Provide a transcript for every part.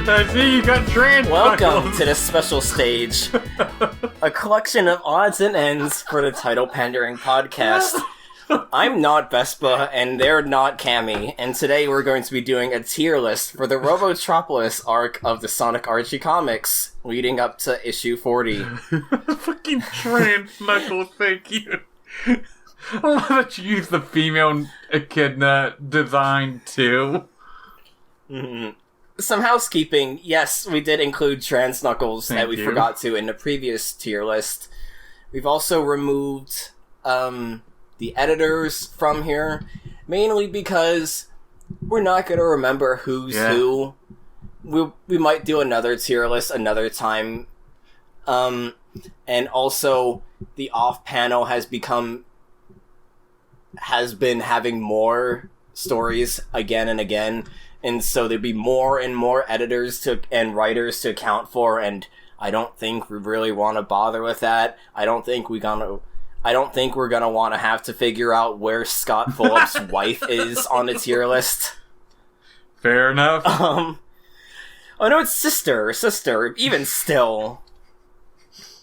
I see you got trans. Welcome to this special stage, a collection of odds and ends for the title pandering podcast. I'm not Vespa, and they're not Cammy, and today we're going to be doing a tier list for the Robotropolis arc of the Sonic Archie comics, leading up to issue 40. Fucking trans Knuckles, thank you. I love that you use the female echidna design too. Mm-hmm. Some housekeeping. Yes, we did include trans Knuckles that we forgot to in the previous tier list. We've also removed the editors from here, mainly because we're not going to remember who's who. We might do another tier list another time. And also, the off panel has been having more stories again and again, and so there'd be more and more editors and writers to account for, and I don't think we really want to bother with that. I don't think we're gonna want to have to figure out where Scott Phillips' wife is on the tier list. Fair enough. Oh no, it's sister, even still.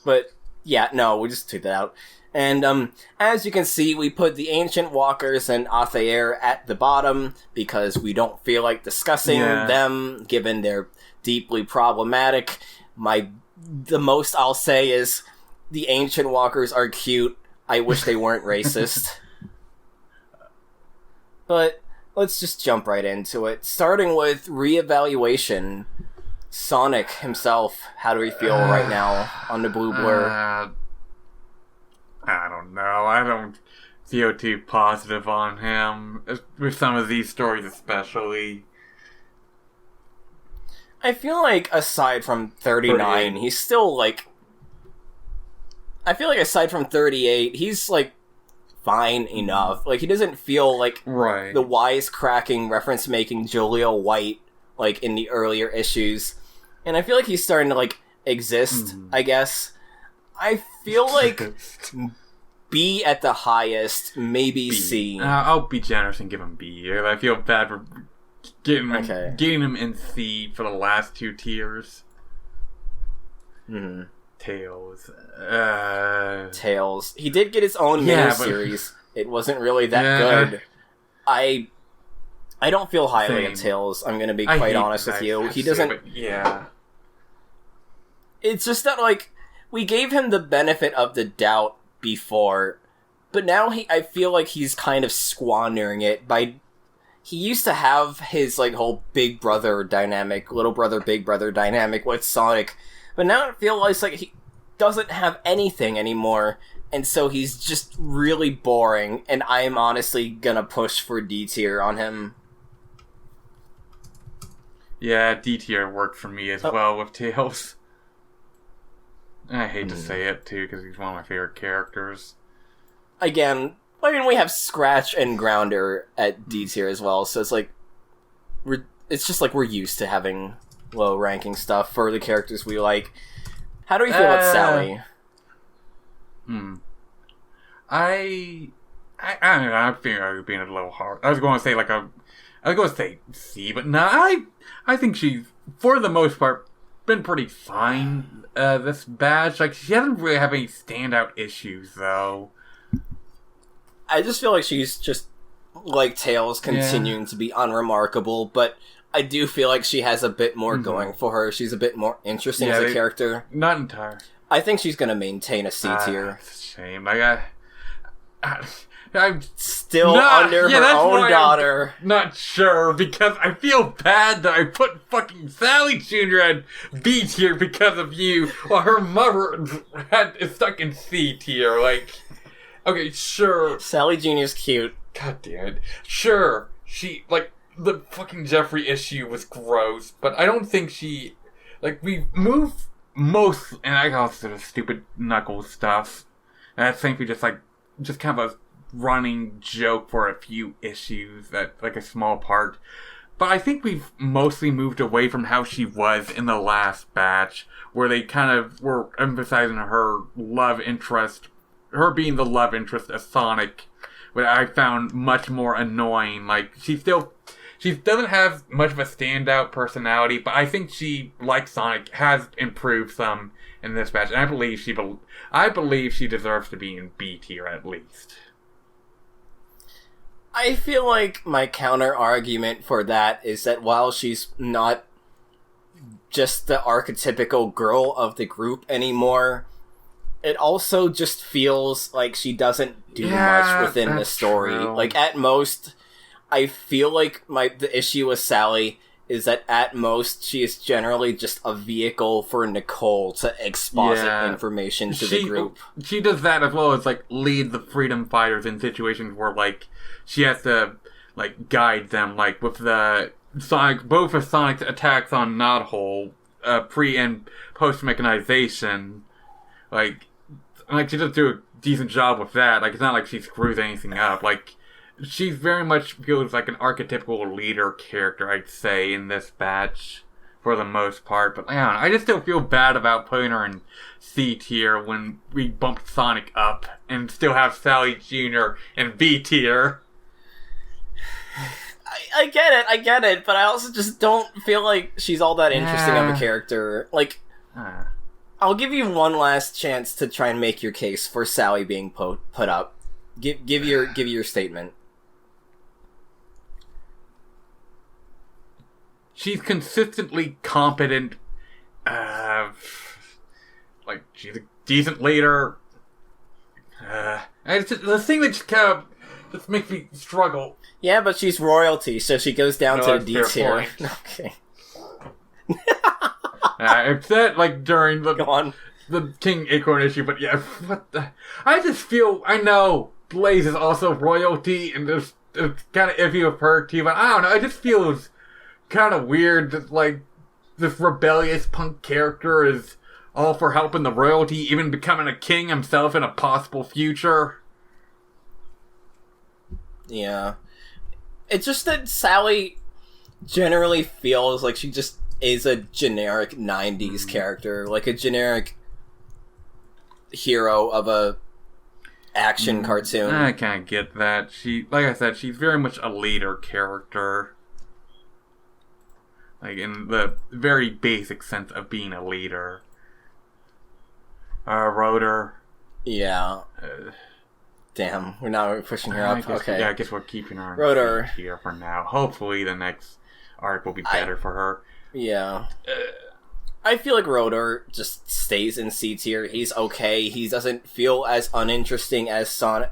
But yeah, no, we just took that out. And as you can see, we put the Ancient Walkers and Altair at the bottom because we don't feel like discussing them, given they're deeply problematic. The most I'll say is the Ancient Walkers are cute. I wish they weren't racist. But let's just jump right into it. Starting with reevaluation. Sonic himself, how do we feel right now on the blue blur? I don't know. I don't feel too positive on him, with some of these stories especially. I feel like aside from 39, he's still like... I feel like aside from 38, he's like fine enough. Like, he doesn't feel like the wisecracking reference-making Jaleel White like in the earlier issues. And I feel like he's starting to like exist, I guess. I feel like B at the highest, maybe B. C. I'll be generous and give him B. I feel bad for getting him in C for the last two tiers. Tails. Tails. He did get his own miniseries. It wasn't really that good. I don't feel highly of Tails, I'm gonna be quite honest with you. He doesn't... It's just that, like, we gave him the benefit of the doubt before, but now I feel like he's kind of squandering it by... He used to have his, like, whole big brother dynamic, little brother, big brother dynamic with Sonic, but now it feels like he doesn't have anything anymore, and so he's just really boring, and I'm honestly gonna push for D tier on him. Yeah, D tier worked for me as well with Tails. I hate to say it, too, because he's one of my favorite characters. Again, I mean, we have Scratch and Grounder at D tier as well, so it's like... It's just like we're used to having low-ranking stuff for the characters we like. How do we feel about Sally? I don't know, I think I was being a little hard. I was going to say C, but no, I think she's, for the most part, been pretty fine this batch. Like, she doesn't really have any standout issues, though. I just feel like she's just, like Tails, continuing to be unremarkable, but I do feel like she has a bit more going for her. She's a bit more interesting as a character. Not entirely. I think she's going to maintain a C tier. It's a shame. Like, I'm still under her own daughter. I'm not sure, because I feel bad that I put fucking Sally Jr. at B tier because of you, while her mother is stuck in C tier. Like, okay, sure. Sally Jr.'s cute. God damn it. Sure, she, like, the fucking Jeffrey issue was gross, but I don't think she, like, we moved most, and I also the stupid Knuckles stuff, and I think we just kind of a running joke for a few issues, that like a small part. But I think we've mostly moved away from how she was in the last batch, where they kind of were emphasizing her love interest, her being the love interest of Sonic, which I found much more annoying. Like, she She doesn't have much of a standout personality, but I think she, like Sonic, has improved some in this batch, and I believe she deserves to be in B tier at least. I feel like my counter argument for that is that while she's not just the archetypical girl of the group anymore, it also just feels like she doesn't do much within the story. True. Like, at most, I feel like the issue with Sally is that at most she is generally just a vehicle for Nicole to exposit information to the group. She does that as well as, like, lead the freedom fighters in situations where, like, she has to, like, guide them, like, with the both of Sonic's attacks on Knothole, pre- and post-mechanization. Like, she does do a decent job with that. Like, it's not like she screws anything up. Like, she very much feels like an archetypical leader character, I'd say, in this batch, for the most part. But, I don't know, I just still feel bad about putting her in C tier when we bumped Sonic up, and still have Sally Jr. in B tier. I get it, but I also just don't feel like she's all that interesting of a character. Like, I'll give you one last chance to try and make your case for Sally being put up. Give your statement. She's consistently competent. Like, she's a decent leader. The thing that just kind of just makes me struggle. Yeah, but she's royalty, so she goes down to the D tier. Okay. Except, like, during the King Acorn issue, but yeah, I just feel, I know Blaze is also royalty, and it's kind of iffy with her too, but I don't know, it just feels kind of weird that, like, this rebellious punk character is all for helping the royalty, even becoming a king himself in a possible future. Yeah. It's just that Sally generally feels like she just is a generic 90s character, like a generic hero of a action cartoon. I can't get that. Like I said, she's very much a leader character. Like, in the very basic sense of being a leader. Rotor. Yeah. Damn, we're not pushing her up. Okay. Yeah, I guess we're keeping her Rotor here for now. Hopefully the next arc will be better for her. Yeah. I feel like Rotor just stays in C tier. He's okay. He doesn't feel as uninteresting as Sonic.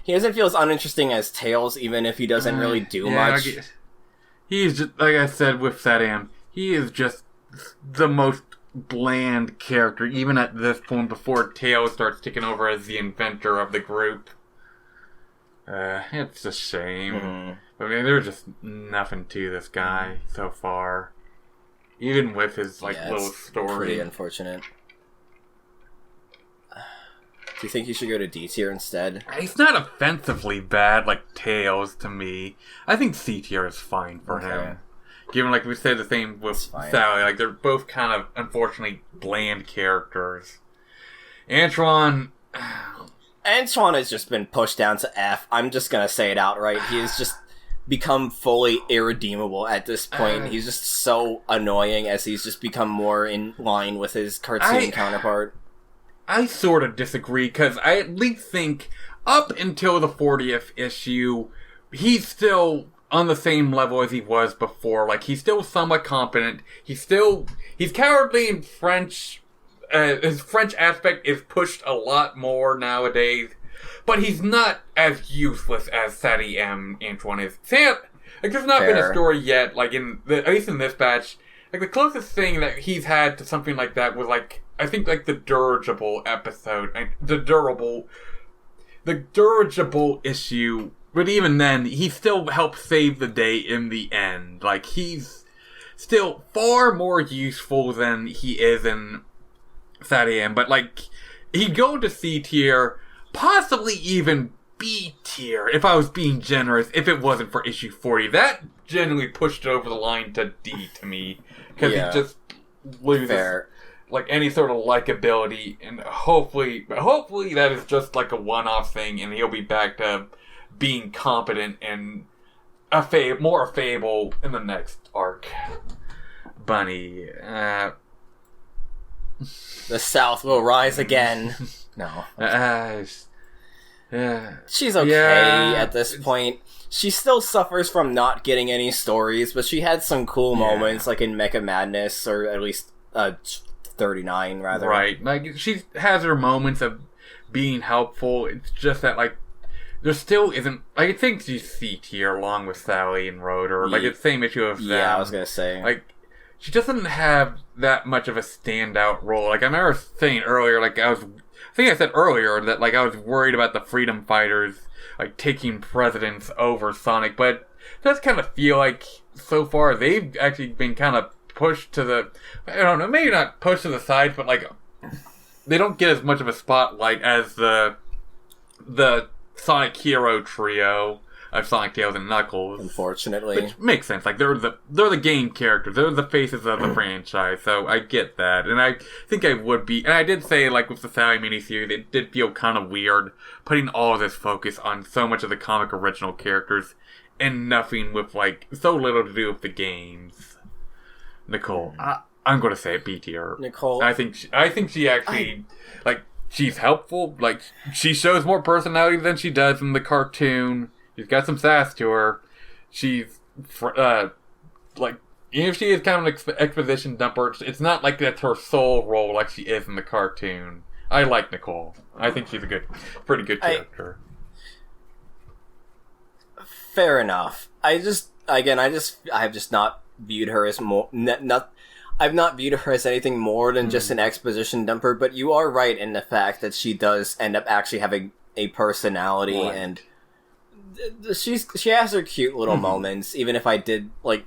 He doesn't feel as uninteresting as Tails, even if he doesn't really do much. He's just, like I said with Saddam, he is just the most bland character, even at this point before Tails starts taking over as the inventor of the group. It's a shame. I mean, there's just nothing to this guy so far. Even with his, like, little story. Pretty unfortunate. Do you think he should go to D tier instead? He's not offensively bad like Tails to me. I think C tier is fine for him. Given, like we said, the same with Sally. Like, they're both kind of, unfortunately, bland characters. Antoine has just been pushed down to F. I'm just gonna say it outright. He has just become fully irredeemable at this point. He's just so annoying as he's just become more in line with his cartoon counterpart. I sort of disagree, because I at least think up until the 40th issue, he's still on the same level as he was before. Like, he's still somewhat competent. He's cowardly in French. His French aspect is pushed a lot more nowadays. But he's not as useless as Sadie M. Antoine is. Like, there's not been a story yet, like, at least in this batch, like, the closest thing that he's had to something like that was, like, I think, like, the dirigible episode, like, the dirigible issue, but even then, he still helped save the day in the end. Like, he's still far more useful than he is in Sadie M, but, like, he'd go to C tier, possibly even B tier, if I was being generous, if it wasn't for issue 40. That genuinely pushed it over the line to D to me, because he just loses like any sort of likability, and hopefully that is just like a one-off thing, and he'll be back to being competent and more a fable in the next arc. Bunny, The South will rise again. No. She's okay at this point. She still suffers from not getting any stories, but she had some cool moments, like in Mecha Madness, or at least 39, rather. Right. Like, she has her moments of being helpful. It's just that, like, there still isn't... Like, I think she's C tier along with Sally and Rotor. Like, it's the same issue of them. Yeah, I was gonna say. Like, she doesn't have that much of a standout role. Like, I remember saying earlier, like, I think I said earlier that, like, I was worried about the Freedom Fighters, like, taking precedence over Sonic, but it does kind of feel like, so far, they've actually been kind of pushed to the... I don't know, maybe not pushed to the side, but, like, they don't get as much of a spotlight as the Sonic Hero trio of Sonic, Tails, and Knuckles. Unfortunately. Which makes sense. Like, they're the game characters. They're the faces of the franchise, so I get that. And I think I would be... And I did say, like, with the Sally miniseries, it did feel kind of weird putting all of this focus on so much of the comic original characters and nothing with, like, so little to do with the games. Nicole, I'm going to say it, B tier. Nicole. I think she actually... Like, she's helpful. Like, she shows more personality than she does in the cartoon. She's got some sass to her. She's, like, even if she is kind of an exposition dumper, it's not like that's her sole role like she is in the cartoon. I like Nicole. I think she's a pretty good character. Fair enough. I've just not viewed her as more, I've not viewed her as anything more than just an exposition dumper, but you are right in the fact that she does end up actually having a personality, right. And she has her cute little moments, even if I did, like,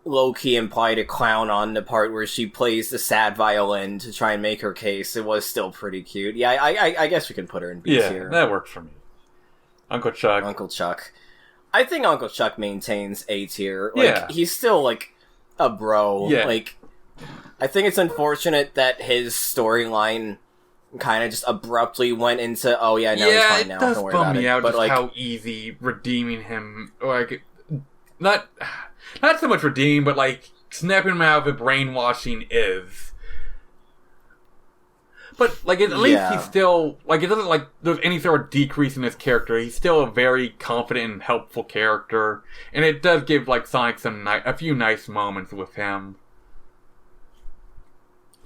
low-key imply to clown on the part where she plays the sad violin to try and make her case. It was still pretty cute. Yeah, I guess we can put her in B tier. Yeah, that works for me. Uncle Chuck. I think Uncle Chuck maintains A tier. Like, he's still, like, a bro. Yeah. Like, I think it's unfortunate that his storyline kind of just abruptly went into, he's fine now. It does Don't worry bum about me it. out But, just like, how easy redeeming him, like, not so much redeem, but, like, snapping him out of the brainwashing is. But, like, at least he's still, like, it doesn't, like, there's any sort of decrease in his character. He's still a very confident and helpful character. And it does give, like, Sonic a few nice moments with him.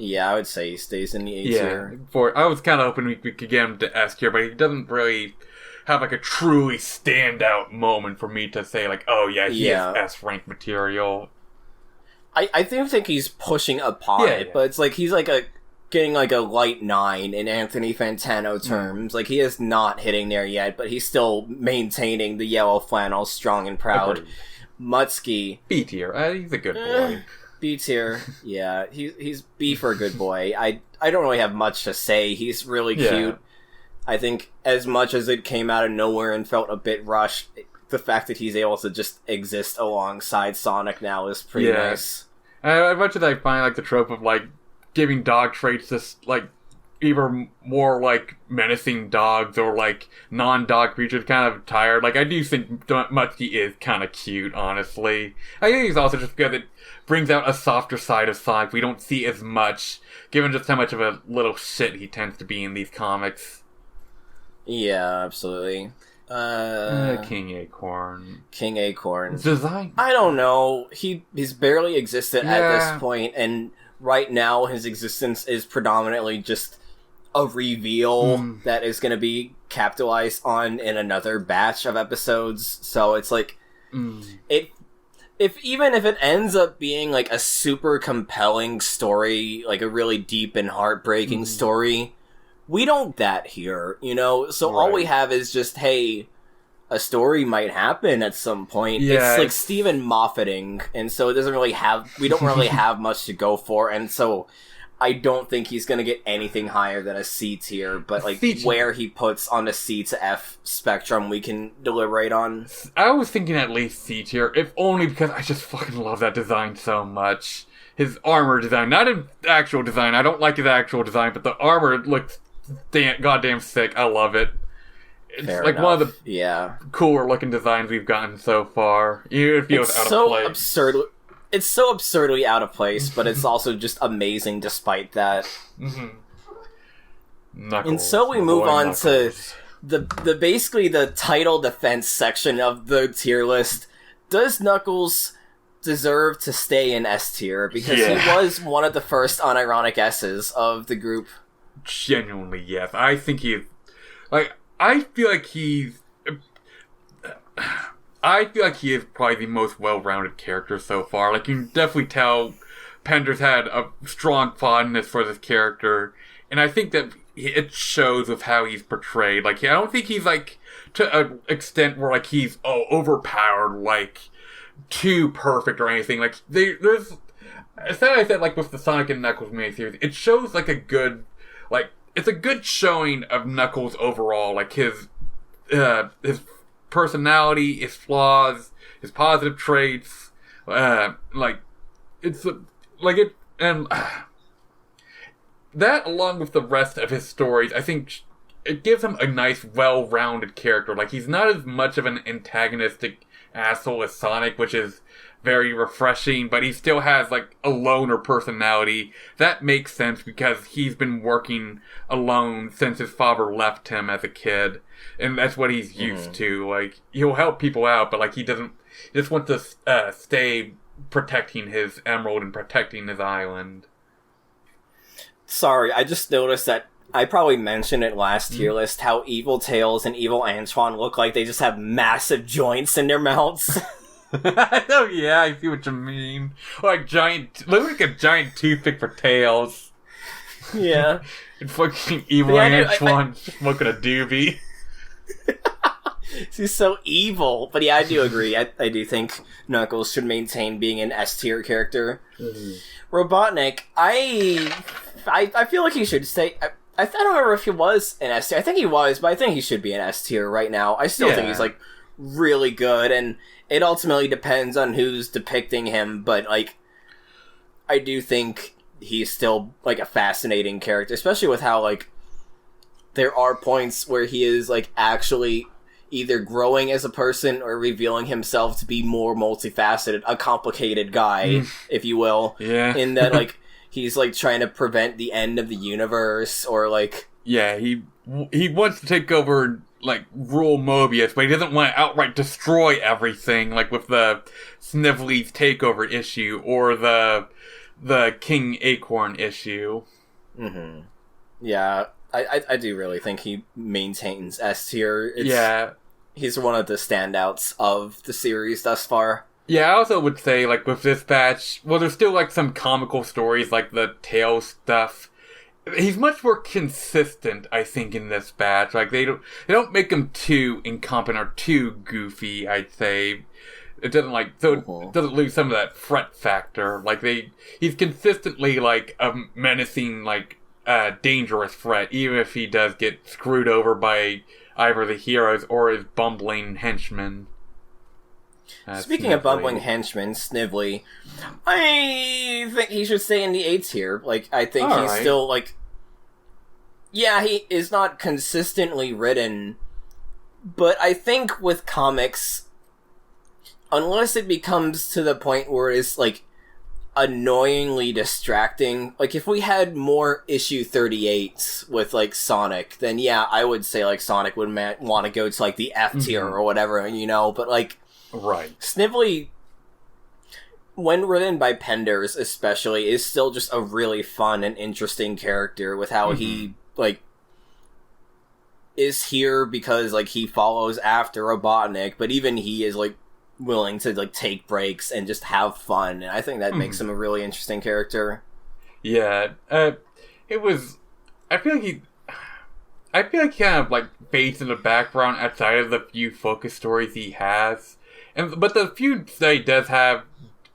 Yeah, I would say he stays in the A tier. I was kind of hoping we could get him to S tier, but he doesn't really have, like, a truly standout moment for me to say, like, he is S rank material. I do think he's pushing upon it, but it's like he's like getting like a light 9 in Anthony Fantano terms. Like, he is not hitting there yet, but he's still maintaining the yellow flannel strong and proud. Agreed. Mutsky. B tier. He's a good boy. B tier. Yeah, he's B for a good boy. I don't really have much to say. He's really cute. I think as much as it came out of nowhere and felt a bit rushed, the fact that he's able to just exist alongside Sonic now is pretty nice. As much as I find, like, the trope of, like, giving dog traits to, like, either more, like, menacing dogs or, like, non-dog creatures kind of tired. Like, I do think Mutsky is kind of cute, honestly. I think he's also just because it brings out a softer side of Sonic we don't see as much, given just how much of a little shit he tends to be in these comics. Yeah, absolutely. King Acorn. Design. I don't know. He's barely existed at this point, and right now his existence is predominantly just a reveal that is going to be capitalized on in another batch of episodes. So it's like, even if it ends up being like a super compelling story, like a really deep and heartbreaking story, we don't that here, you know? So all we have is just, hey, a story might happen at some point. Yeah, it's like Stephen Moffating, and so it doesn't really we don't really have much to go for, and so I don't think he's gonna get anything higher than a C tier, but like where he puts on the C to F spectrum we can deliberate on. I was thinking at least C tier, if only because I just fucking love that design so much. His armor design, not his actual design, I don't like his actual design, but the armor looks goddamn sick, I love it. it's Fair like enough. one of the yeah cooler looking designs we've gotten so far. Even if it feels it's out so of place. absurd. It's so absurdly out of place, but it's also just amazing despite that. Knuckles, And so we move boy on Knuckles. to the basically the title defense section of the tier list. Does Knuckles deserve to stay in S tier? Because he was one of the first unironic S's of the group. Genuinely, yes. I think he's... Like, I feel like he is probably the most well-rounded character so far. Like, you can definitely tell Pender's had a strong fondness for this character. And I think that it shows with how he's portrayed. Like, I don't think he's, like, to an extent where, like, he's, overpowered, like, too perfect or anything. Like, there's... As I said, like, with the Sonic and Knuckles miniseries, it shows, like, a good... Like, it's a good showing of Knuckles overall. Like, his personality, his flaws, his positive traits. Like, it's... that, along with the rest of his stories, I think it gives him a nice, well-rounded character. Like, he's not as much of an antagonistic asshole as Sonic, which is very refreshing, but he still has, like, a loner personality. That makes sense because he's been working alone since his father left him as a kid, and that's what he's used to. Like, he'll help people out, but, like, he just wants to stay protecting his emerald and protecting his island. Sorry, I just noticed that I probably mentioned it last tier list, how Evil Tails and Evil Antoine look like they just have massive joints in their mouths. Oh yeah, I see what you mean. Like look like a giant toothpick for Tails. Yeah. And fucking Evil Antoine smoking a doobie. He's so evil. But yeah, I do agree. I do think Knuckles should maintain being an S tier character. Robotnik, I feel like he should stay. I don't remember if he was an S tier. I think he was, but I think he should be an S tier right now. I still think he's, like, really good, and it ultimately depends on who's depicting him, but, like, I do think he's still, like, a fascinating character, especially with how, like, there are points where he is, like, actually either growing as a person or revealing himself to be more multifaceted, a complicated guy, if you will. Yeah. In that, like, he's, like, trying to prevent the end of the universe, or, like... Yeah, he wants to take over, like, rule Mobius, but he doesn't want to outright destroy everything, like with the Snively's takeover issue, or the King Acorn issue. Yeah, I do really think he maintains S tier. Yeah. He's one of the standouts of the series thus far. Yeah, I also would say, like, with this batch, well, there's still, like, some comical stories, like the Tails stuff. He's much more consistent, I think, in this batch. Like, they don't make him too incompetent or too goofy, I'd say. It doesn't, like, so it doesn't lose some of that fret factor. Like, he's consistently, like, a menacing, like, dangerous threat, even if he does get screwed over by either the heroes or his bumbling henchmen. Speaking of bumbling henchmen, Snively, I think he should stay in the A tier. Like, I think he's still, like... Yeah, he is not consistently written, but I think with comics, unless it becomes to the point where it's, like, annoyingly distracting, like, if we had more issue 38 with, like, Sonic, then yeah, I would say, like, Sonic would want to go to, like, the F tier or whatever, you know, but, like... Right. Snively, when written by Penders especially, is still just a really fun and interesting character with how he, like, is here because, like, he follows after Robotnik, but even he is, like, willing to, like, take breaks and just have fun, and I think that makes him a really interesting character. Yeah, it was... I feel like he kind of, like, fades in the background outside of the few focus stories he has. But the few that he does have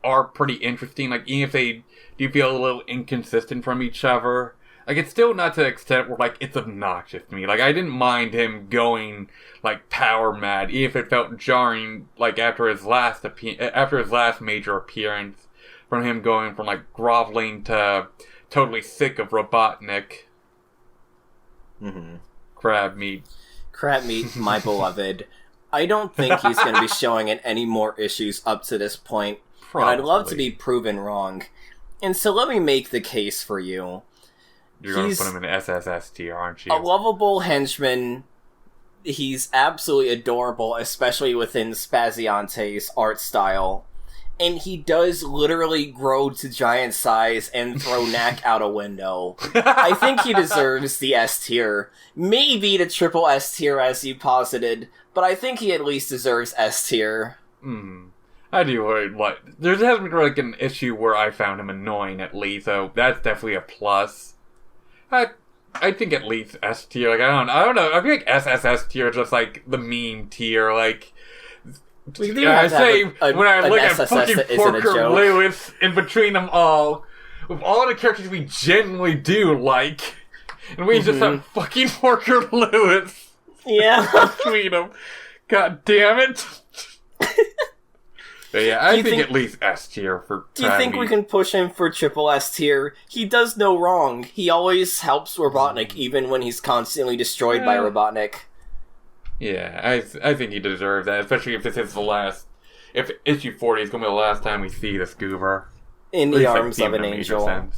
are pretty interesting, like, even if they do feel a little inconsistent from each other. Like, it's still not to the extent where, like, it's obnoxious to me. Like, I didn't mind him going, like, power mad, even if it felt jarring, like, after his last major appearance, from him going from, like, groveling to totally sick of Robotnik. Crab meat. Crap meat, my beloved. I don't think he's going to be showing in any more issues up to this point. Probably. And I'd love to be proven wrong. And so let me make the case for you. You're going to put him in the SSS tier, aren't you? A lovable henchman. He's absolutely adorable, especially within Spazionte's art style. And he does literally grow to giant size and throw Knack out a window. I think he deserves the S tier. Maybe the triple S tier as you posited, but I think he at least deserves S tier. I do like. There hasn't been like an issue where I found him annoying at least, so that's definitely a plus. I think at least S tier. Like I don't know. I feel like SSS tier is just like the meme tier. Like I say when I look at fucking Porker Lewis in between them all, with all the characters we genuinely do like, and we just have fucking Porker Lewis. Yeah, between them. God damn it. But yeah, I think at least S tier for. Do you think we can push him for triple S tier? He does no wrong. He always helps Robotnik, even when he's constantly destroyed by Robotnik. Yeah, I think he deserves that, especially if this is the last. If issue 40 is going to be the last time we see the Scoober. In the arms of an angel.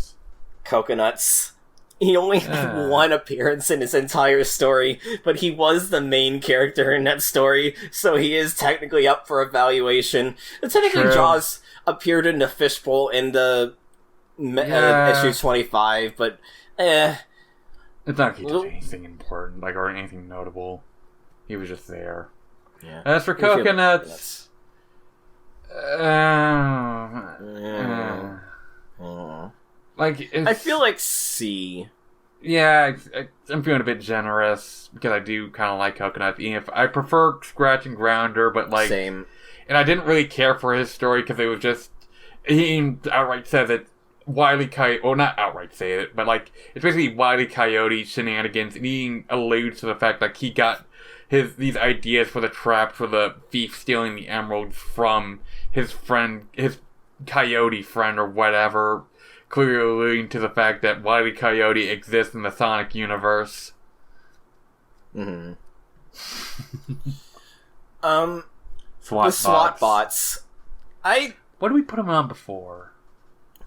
Coconuts. He only had one appearance in his entire story, but he was the main character in that story, so he is technically up for evaluation. Technically, Jaws appeared in the fishbowl in the issue 25, but it's not like he did anything important, like, or anything notable. He was just there. Yeah. As for Coconuts... Like, I feel like C. Yeah, I'm feeling a bit generous because I do kind of like Coconut. Even if I prefer Scratch and Grounder, but like, same. And I didn't really care for his story because it was just he outright said that Wile E. Coyote, well, not outright say it, but like it's basically Wile E. Coyote shenanigans, and he alludes to the fact like he got these ideas for the trap for the thief stealing the emeralds from his friend, his coyote friend or whatever. Clearly alluding to the fact that Wile E. Coyote exists in the Sonic universe. The SWAT SWAT bots. What did we put him on before?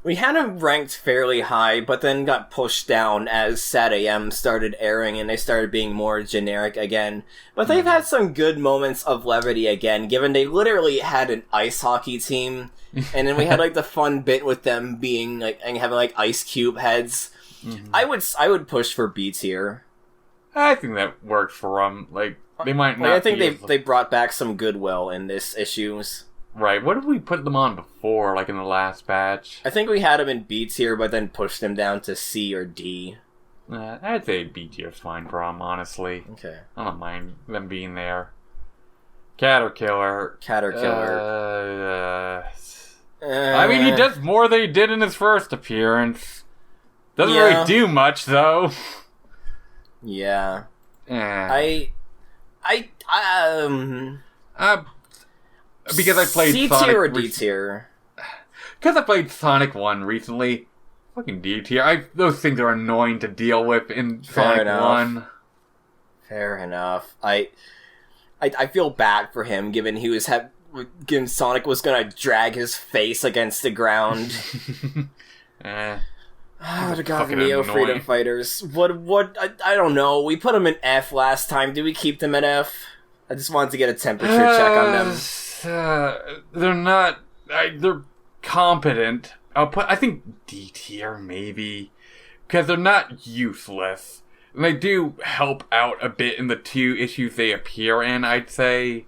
We had him ranked fairly high, but then got pushed down as Sat AM started airing and they started being more generic again. But they've had some good moments of levity again, given they literally had an ice hockey team. And then we had like the fun bit with them being like and having like ice cube heads. I would push for B tier. I think that works for them. Like they might not. I think they brought back some goodwill in this issues. Right. What did we put them on before? Like in the last batch? I think we had them in B tier, but then pushed them down to C or D. I'd say B tier is fine for them, honestly. Okay. I don't mind them being there. Caterkiller. I mean, he does more than he did in his first appearance. Doesn't really do much, though. Yeah. Because I played C Sonic... tier or D tier? Because I played Sonic 1 recently. Fucking D tier. Those things are annoying to deal with in Sonic 1. Fair enough. I feel bad for him, given he was given Sonic was gonna drag his face against the ground. The God Neo Freedom Fighters. What? I don't know. We put them in F last time. Did we keep them at F? I just wanted to get a temperature check on them. They're not. They're competent. I think D tier maybe because they're not useless. And they do help out a bit in the 2 issues they appear in, I'd say.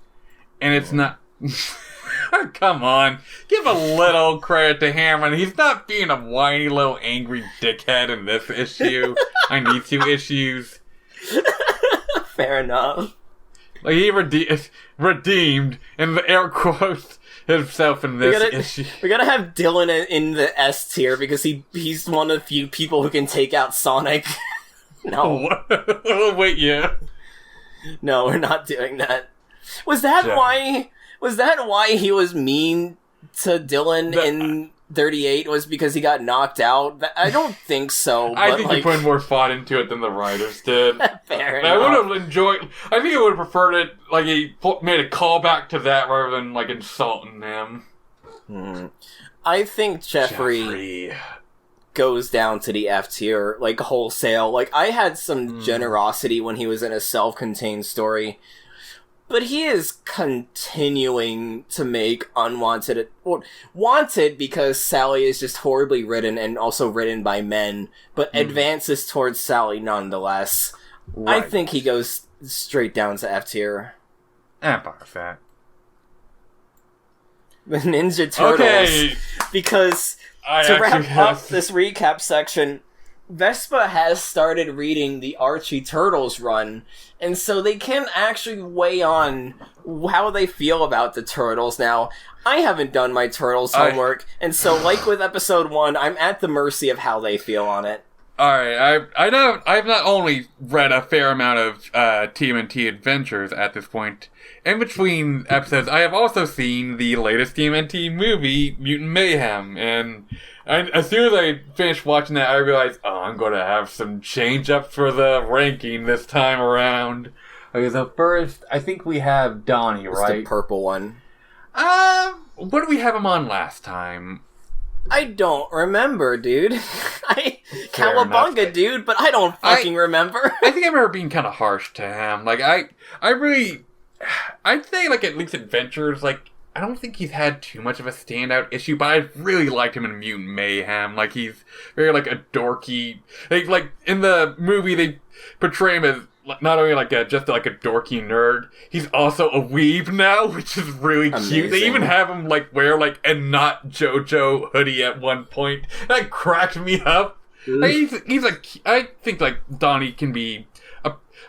And it's not... Come on. Give a little credit to Hammond. He's not being a whiny little angry dickhead in this issue. I need 2 issues. Fair enough. Like, he redeemed, in the air quotes, himself in this issue. We gotta have Dylan in the S tier because he's one of the few people who can take out Sonic. No. Oh, wait, yeah. No, we're not doing that. Was that why he was mean to Dylan in 38 was because he got knocked out? I don't think so. I think he put more thought into it than the writers did. Fair I enough. would have enjoyed... I think I would have preferred it, like, he made a callback to that rather than, like, insulting him. I think Jeffrey goes down to the F tier, like, wholesale. Like, I had some generosity when he was in a self-contained story. But he is continuing to make unwanted... wanted because Sally is just horribly written and also written by men, but advances towards Sally nonetheless. Right. I think he goes straight down to F tier. Empire Fat. The Ninja Turtles. Okay. Because to wrap up this recap section... Vespa has started reading the Archie Turtles run, and so they can actually weigh on how they feel about the Turtles. Now, I haven't done my Turtles homework, and so, like with episode 1, I'm at the mercy of how they feel on it. Alright, I've not only read a fair amount of TMNT Adventures at this point. In between episodes, I have also seen the latest TMNT movie, Mutant Mayhem, and as soon as I finished watching that, I realized, I'm going to have some change-ups for the ranking this time around. Okay, so first, I think we have Donnie, right? It's the purple one. What did we have him on last time? I don't remember, dude. Cowabunga, dude, but I don't fucking remember. I think I remember being kind of harsh to him. Like, I'd say, like, at least Adventures, like, I don't think he's had too much of a standout issue, but I really liked him in Mutant Mayhem. Like, he's very, like, a dorky... Like, in the movie, they portray him as not only, like, just, like, a dorky nerd, he's also a weeb now, which is really cute. They even have him, like, wear, like, a not JoJo hoodie at one point. That cracked me up. Like, I think, like, Donnie can be...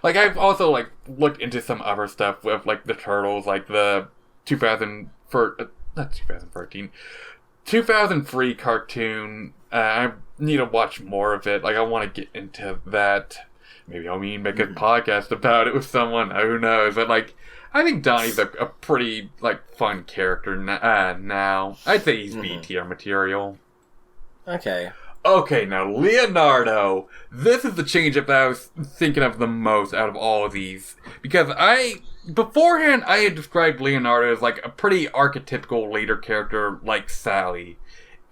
Like, I've also, like, looked into some other stuff with, like, the Turtles, like, the 2003 cartoon. I need to watch more of it. Like, I want to get into that. Maybe I'll make a podcast about it with someone. Who knows? But, like, I think Donnie's a pretty, like, fun character now. I'd say he's B tier material. Okay, now Leonardo. This is the change-up that I was thinking of the most out of all of these. Because beforehand, I had described Leonardo as, like, a pretty archetypical leader character like Sally.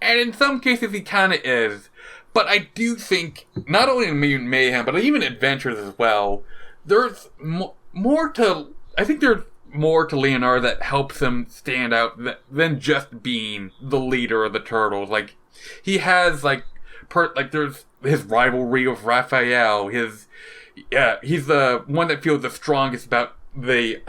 And in some cases, he kind of is. But I do think, not only in Mutant Mayhem, but even Adventures as well, there's more to... I think there's more to Leonardo that helps him stand out than just being the leader of the Turtles. Like, he has, like... there's his rivalry with Raphael. He's the one that feels the strongest about the...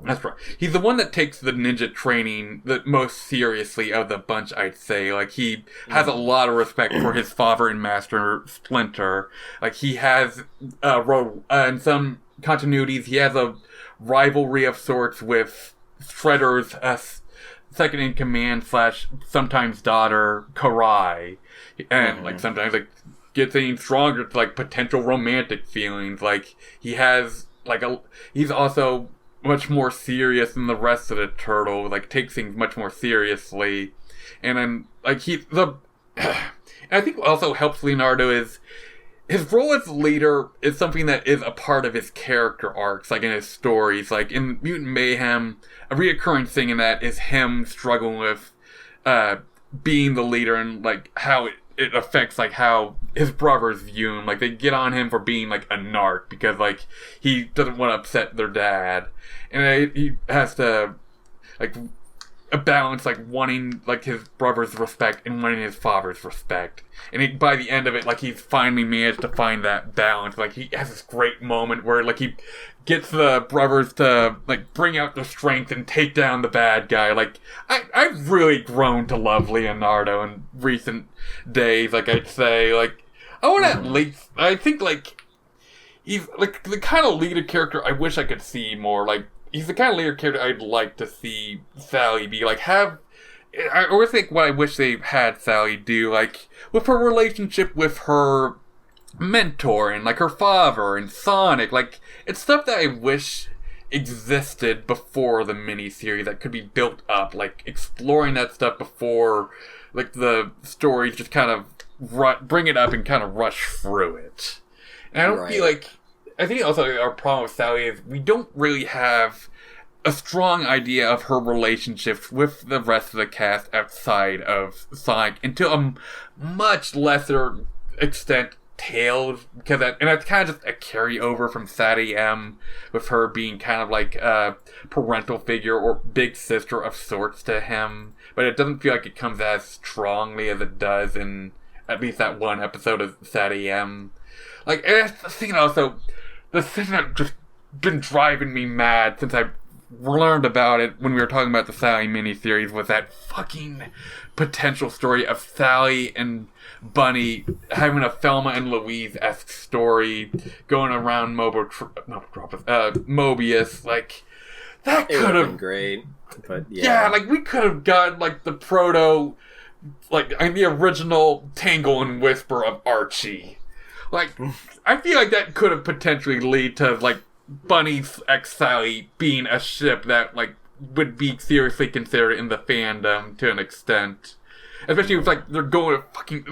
That's right. He's the one that takes the ninja training the most seriously of the bunch, I'd say. Like, he has a lot of respect for his father and master, Splinter. Like, he has, in some continuities, he has a rivalry of sorts with Shredder's second-in-command / sometimes daughter, Karai. And, like, sometimes, like, gets any stronger to, like, potential romantic feelings. Like, he has, like, he's also much more serious than the rest of the Turtles. Like, takes things much more seriously. And then, like, and I think what also helps Leonardo is his role as leader is something that is a part of his character arcs, like, in his stories. Like, in Mutant Mayhem, a reoccurring thing in that is him struggling with, being the leader and, like, how it affects, like, how his brothers view him. Like, they get on him for being, like, a narc because, like, he doesn't want to upset their dad. And he has to, like, balance, like, wanting, like, his brother's respect and wanting his father's respect. And by the end of it, like, he's finally managed to find that balance. Like, he has this great moment where, like, he gets the brothers to, like, bring out their strength and take down the bad guy. Like, I've really grown to love Leonardo in recent days, like, I'd say. Like, I want to at least, I think, like, he's, like, the kind of leader character I wish I could see more. Like, he's the kind of leader character I'd like to see Sally be. Like, I always think what I wish they had Sally do, like, with her relationship with her mentor and, like, her father and Sonic. Like, it's stuff that I wish existed before the miniseries that could be built up. Like, exploring that stuff before like the stories just kind of bring it up and kind of rush through it. And I don't feel like... I think also our problem with Sally is we don't really have a strong idea of her relationships with the rest of the cast outside of Sonic, and to a much lesser extent Tails, and that's kind of just a carryover from Sadie M, with her being kind of like a parental figure or big sister of sorts to him, but it doesn't feel like it comes as strongly as it does in at least that one episode of Sadie M. Like, and that's the thing also, the thing that just been driving me mad since I learned about it when we were talking about the Sally miniseries was that fucking potential story of Sally and Bunny having a Thelma and Louise-esque story going around Mobius. Like, that could have been great. But yeah, like, we could have gotten, like, the proto, like, the original Tangle and Whisper of Archie. Like, I feel like that could have potentially lead to, like, Bunny's ex Sally being a ship that, like, would be seriously considered in the fandom to an extent. Especially if, like, they're going to fucking...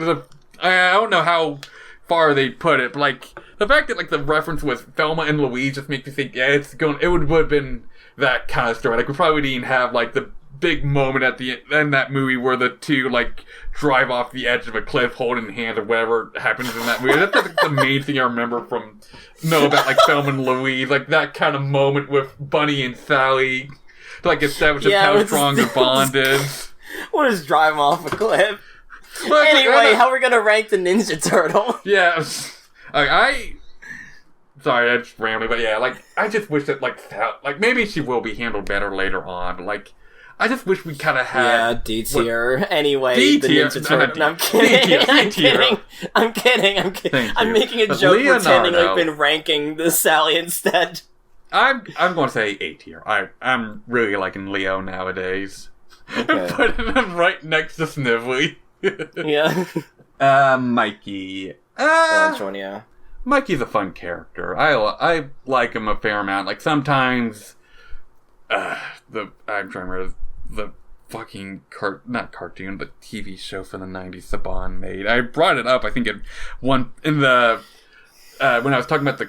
I don't know how far they put it, but, like, the fact that, like, the reference was Thelma and Louise just makes me think, yeah, it would have been that kind of story. Like, we probably didn't have, like, the big moment at the end of that movie where the two, like, drive off the edge of a cliff holding hands or whatever happens in that movie. That's like the main thing I remember about like Thelma and Louise, like that kind of moment with Bunny and Sally to like establish how strong the bond is. We'll just drive them off a cliff. Well, anyway, how are we gonna rank the Ninja Turtle? Yeah, sorry, I'm just rambling, but yeah, like I just wish that like maybe she will be handled better later on, but like I just wish we kind of had... Yeah, D tier. Anyway, D-tier. The Ninja Turtle... No, I'm kidding. I'm kidding. I'm making a joke pretending I've been ranking the Sally instead. I'm going to say A tier. I'm really liking Leo nowadays. Okay. I'm putting him right next to Snively. Yeah. Mikey. Orange one, yeah. Mikey's a fun character. I like him a fair amount. Like, sometimes... I'm trying to remember... The fucking not cartoon, but TV show from the 90s Saban made. I brought it up, I think, when I was talking about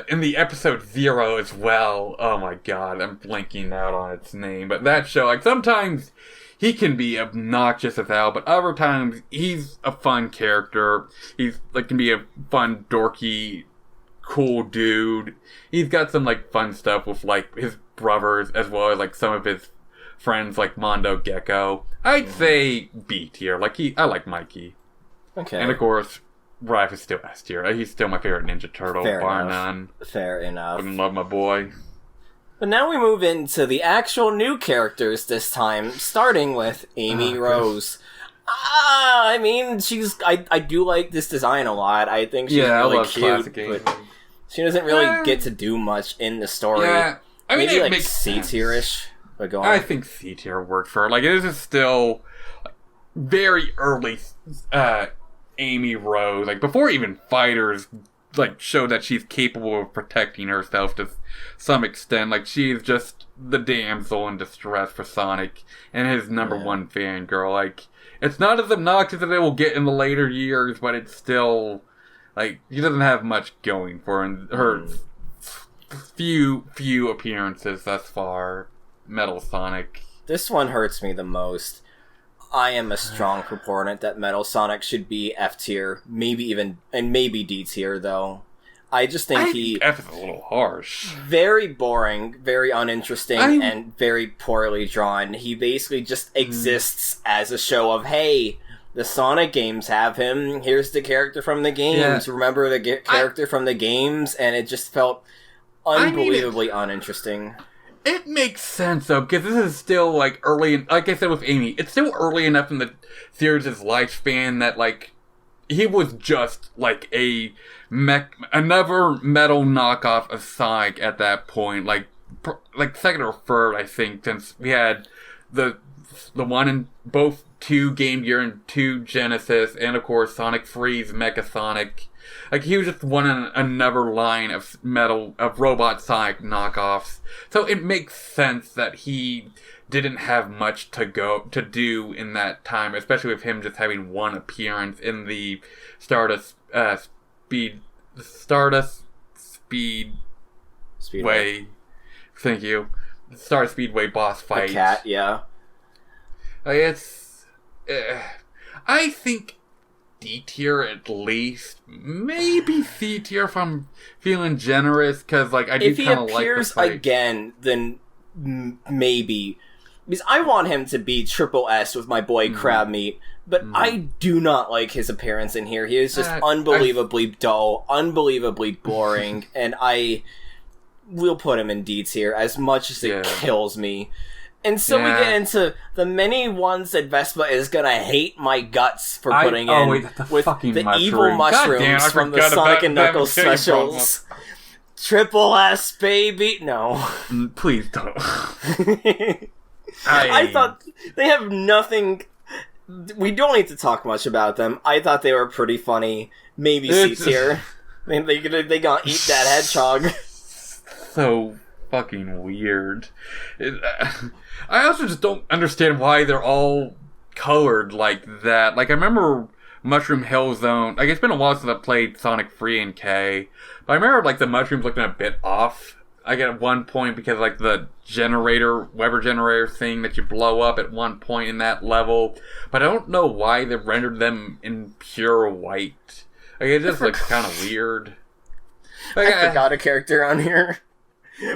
in the episode 0 as well. Oh my god, I'm blanking out on its name. But that show, like, sometimes he can be obnoxious as hell, but other times he's a fun character. He's, like, can be a fun, dorky, cool dude. He's got some, like, fun stuff with, like, his brothers, as well as, like, some of his friends like Mondo Gecko. I'd say B tier. Like I like Mikey. Okay. And of course, Raph is still S tier. He's still my favorite Ninja Turtle, bar none. Fair enough. I love my boy. But now we move into the actual new characters this time, starting with Amy Rose. I mean, I do like this design a lot. I think she's really cute, but she doesn't really get to do much in the story. Yeah. I mean, maybe it makes C tier-ish. But go on. I think C tier worked for her. Like, this is still very early Amy Rose. Like, before even fighters, like, show that she's capable of protecting herself to some extent. Like, she's just the damsel in distress for Sonic and his number one fangirl. Like, it's not as obnoxious as it will get in the later years, but it's still, like, she doesn't have much going for her few appearances thus far. Metal Sonic. This one hurts me the most. I am a strong proponent that Metal Sonic should be F tier, maybe D tier though. I just think F is a little harsh. Very boring, very uninteresting, and very poorly drawn. He basically just exists as a show of, hey, the Sonic games have him. Here's the character from the games. Yeah. Remember the character from the games, and it just felt unbelievably uninteresting. It makes sense, though, because this is still, like, early, like I said with Amy, it's still early enough in the series' lifespan that, like, he was just, like, another metal knockoff of Sonic at that point, like second or third, I think, since we had the one in both 2 Game Gear and 2 Genesis, and of course Sonic Freeze, Mecha Sonic. Like, he was just one in another line of Robot Sonic knockoffs. So it makes sense that he didn't have much to do in that time, especially with him just having one appearance in the Stardust Speedway. Thank you. Stardust Speedway boss fight. The cat, yeah. I think D tier at least. Maybe C tier if I'm feeling generous, because like I do kind of like the fight. If he appears again, then maybe. Because I want him to be triple S with my boy Crab Meat, but I do not like his appearance in here. He is just unbelievably dull, unbelievably boring, and I will put him in D tier as much as it kills me. And so we get into the many ones that Vespa is gonna hate my guts for putting in with the evil mushrooms from the Sonic and Knuckles specials. Triple S, baby! No. Please don't. I thought they have nothing. We don't need to talk much about them. I thought they were pretty funny. Maybe C tier. I mean, they gonna eat that hedgehog. So fucking weird. I also just don't understand why they're all colored like that. Like, I remember Mushroom Hill Zone. Like, it's been a while since I played Sonic 3 and K. But I remember, like, the mushrooms looking a bit off. Like, at one point, because, like, the Weber generator thing that you blow up at one point in that level. But I don't know why they rendered them in pure white. Like, it just looks kind of weird. Like, I forgot a character on here.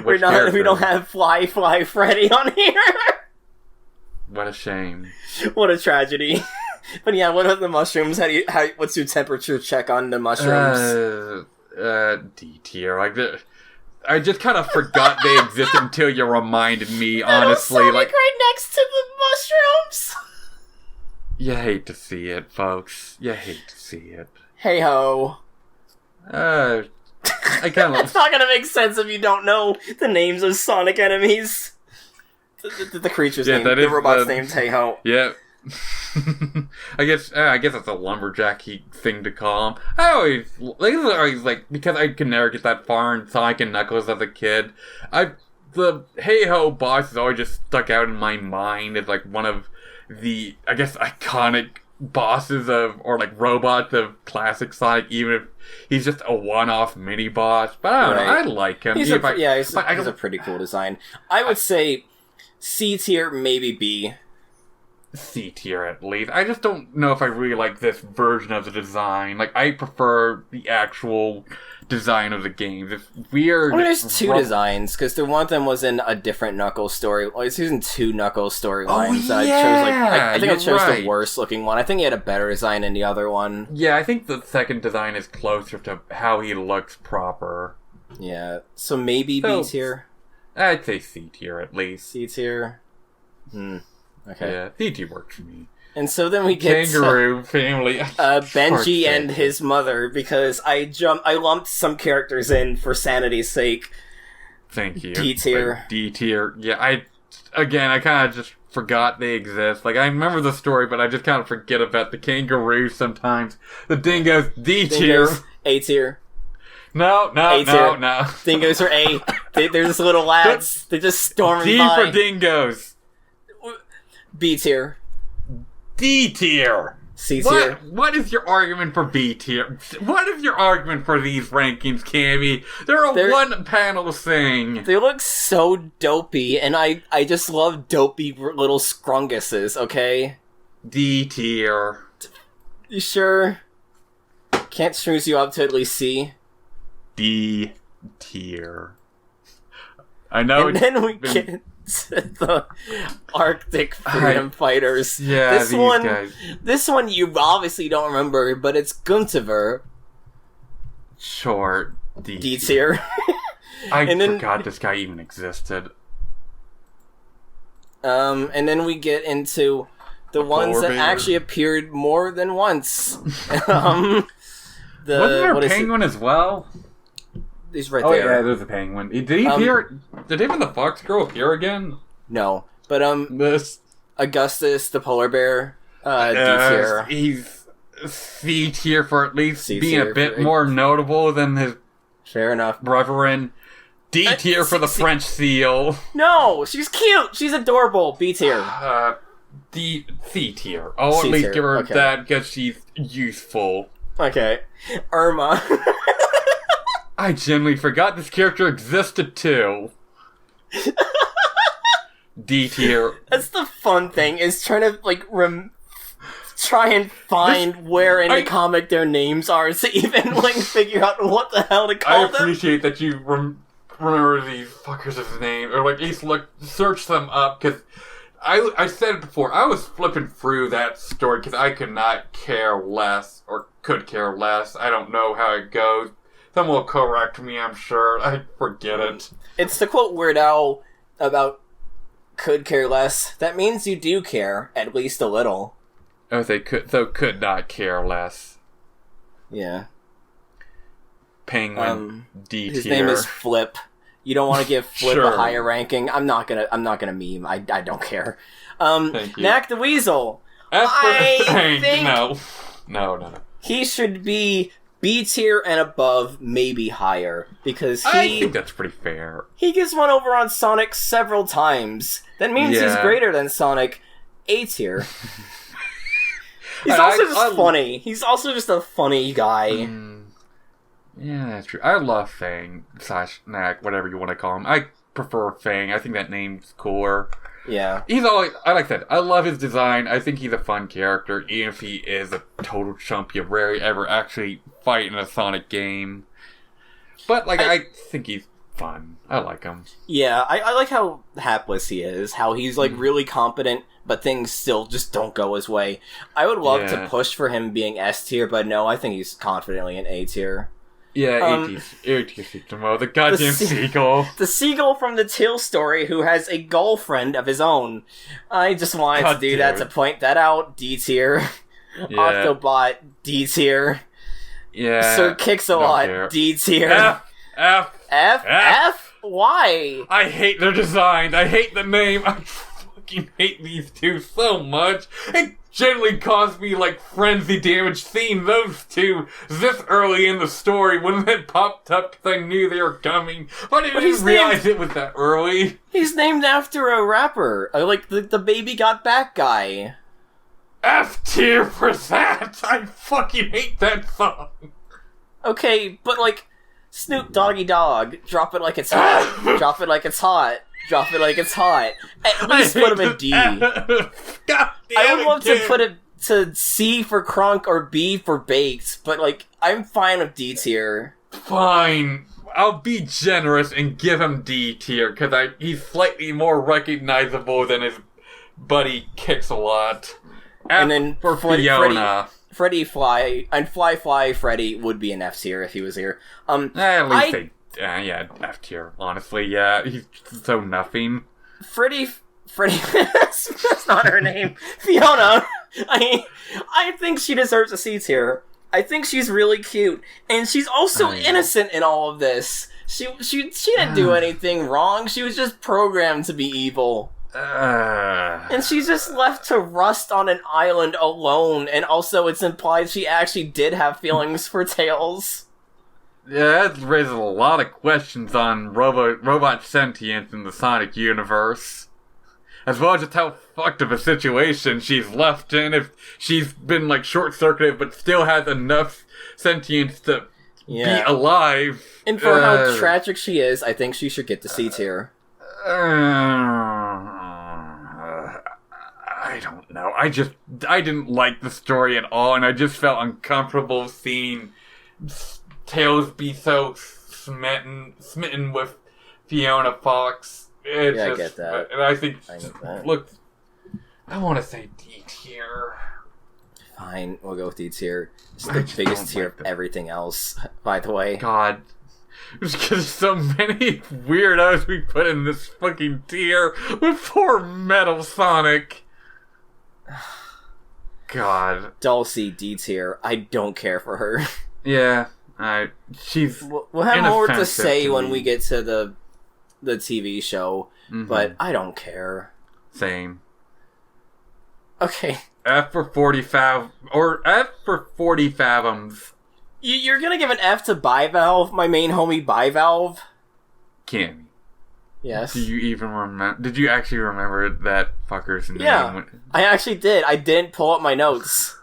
We don't have Fly Freddy on here. What a shame. What a tragedy. But yeah, what about the mushrooms? What's your temperature check on the mushrooms? D tier. Like, I just kind of forgot they existed until you reminded me, honestly. Sonic like right next to the mushrooms! You hate to see it, folks. You hate to see it. Hey ho. I kind of. It's not gonna make sense if you don't know the names of Sonic enemies. The creature's name, the robot's name's Hey Ho. Yeah. I guess that's a lumberjacky thing to call him. I always like, because I could never get that far in Sonic and Knuckles as a kid. The Hey Ho boss has always just stuck out in my mind as like one of the, I guess, iconic bosses or like robots of classic Sonic, even if he's just a one-off mini boss. But I don't know, I like him. He's a pretty cool design. I would say C tier, maybe B. C tier at least. I just don't know if I really like this version of the design. Like, I prefer the actual design of the games. It's weird. Well, there's two designs, because the one of them was in a different Knuckles story. Well, it's using two Knuckles storylines. I think I chose the worst looking one. I think he had a better design than the other one. Yeah, I think the second design is closer to how he looks proper. Yeah, so maybe B tier? I'd say C tier at least. C tier? Okay. Yeah, C tier works for me. And so then we get Kangaroo family. Benji and his mother, because I lumped some characters in for sanity's sake. Thank you. D tier. D tier. Yeah, I kind of just forgot they exist. Like, I remember the story, but I just kind of forget about the kangaroos sometimes. The dingoes, D tier. A tier. No. Dingoes are A. They're just little lads. They just storming by. D for dingoes. B tier. D tier. C tier. What is your argument for B tier? What is your argument for these rankings, Cammy? They're a one-panel thing. They look so dopey, and I just love dopey little scrunguses, okay? D tier. You sure? Can't snooze you up to at least C? D tier. I know. And then we get the Arctic Freedom Fighters. Yeah, these guys. This one you obviously don't remember, but it's Guntiver. Sure, D tier. I forgot this guy even existed. And then we get into the ones that actually appeared more than once. Wasn't there a penguin as well? He's right there. Oh yeah, there's a penguin. Did he appear? Did even the fox girl appear again? No, but Augustus, the polar bear. D tier. He's C tier for at least C being a tier bit for- more notable than his Fair enough. brethren. D tier for the French seal. No, she's cute. She's adorable. B tier. C tier. I'll C at least tier, give her okay. that because she's useful. Okay. Irma. I genuinely forgot this character existed too. D tier. That's the fun thing, is trying to, like, try and find where in the comic their names are to even, like, figure out what the hell to call I them. appreciate that you remember these fuckers' name, or like at least search them up, because I said it before, I was flipping through that story because I could not care less, or could care less. I don't know how it goes. Someone will correct me, I'm sure. I forget it. It's to quote Weird Al about could care less. That means you do care, at least a little. Oh, they could not care less. Yeah. Penguin D tier. His name is Flip. You don't want to give Flip Sure. a higher ranking. I'm not gonna meme. I don't care. Thank you. Mac the Weasel. As for- I think No. he should be B tier and above, maybe higher, because I think that's pretty fair. he gets one over on Sonic several times. That means he's Yeah. greater than Sonic. A tier. He's I- also I- just funny. He's also just a funny guy. Yeah, that's true. I love Fang / Knack, whatever you want to call him. I prefer Fang. I think that name's cooler. Yeah. He's always, I like that. I love his design. I think he's a fun character, even if he is a total chump you rarely ever actually fight in a Sonic game. But, like, I think he's fun. I like him. Yeah, I like how hapless he is. How he's, like, really competent, but things still just don't go his way. I would love to push for him being S tier, but no, I think he's confidently in A tier. Yeah, the goddamn seagull. The seagull from the Till story who has a girlfriend of his own. I just wanted to do that to point that out. D tier. Yeah. Octobot, D tier. Yeah. Sir Kix-a-Lot, D tier. F? Why? I hate their design. I hate the name. I fucking hate these two so much. It generally caused me, like, frenzy damage seeing those two this early in the story when it popped up because I knew they were coming. I didn't even realize it was that early. He's named after a rapper. Like, the Baby Got Back guy. F tier for that. I fucking hate that song. Okay, but, like, Snoop Doggy Dogg, drop it like it's hot. Drop it like it's hot. Drop it like it's hot. At least put him in D. I would love to put it to C for Crunk or B for Baked, but, like, I'm fine with D tier. Fine. I'll be generous and give him D tier, because he's slightly more recognizable than his buddy Kix-a-Lot. And then for Fiona. Freddy Fly, and Fly Freddy would be an F tier if he was here. At least yeah, F tier, honestly, yeah. He's so nothing. Freddy, that's not her name. Fiona! I think she deserves a C tier. I think she's really cute, and she's also innocent in all of this. She didn't do anything wrong, she was just programmed to be evil. And she's just left to rust on an island alone, and also it's implied she actually did have feelings for Tails. Yeah, that raises a lot of questions on robot sentience in the Sonic universe. As well as just how fucked of a situation she's left in, if she's been, like, short-circuited but still has enough sentience to be alive. And for how tragic she is, I think she should get the C tier. I don't know. I didn't like the story at all, and I just felt uncomfortable seeing Tails be so smitten with Fiona Fox. I get that. And I think, look, I want to say D tier. Fine, we'll go with D tier. It's the biggest tier of everything else, by the way. God. Just because so many weirdos we put in this fucking tier with poor Metal Sonic. God. Dulcie, D tier. I don't care for her. Yeah, she's we'll have more to say when we get to the TV show, but I don't care. Same. Okay. F for 40 or F for 40 fathoms. You're gonna give an F to Bivalve, my main homie Bivalve? Cammy. Yes. Do you even remember? Did you actually remember that fucker's name? Yeah, I actually did. I didn't pull up my notes.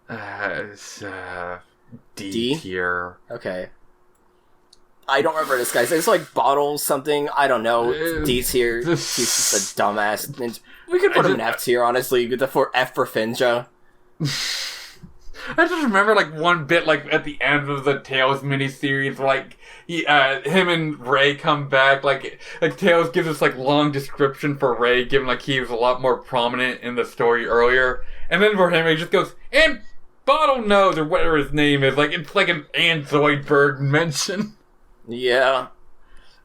It's, D tier. Okay. I don't remember this guy. It's like Bottle something. I don't know. D tier. He's just a dumbass. We could put him in F tier, honestly. Get the F for Finja. I just remember like one bit like at the end of the Tails miniseries, like him and Ray come back. Like Tails gives us like long description for Ray, given like he was a lot more prominent in the story earlier, and then for him he just goes and Bottle knows or whatever his name is. Like it's like an Zoidberg mention. Yeah.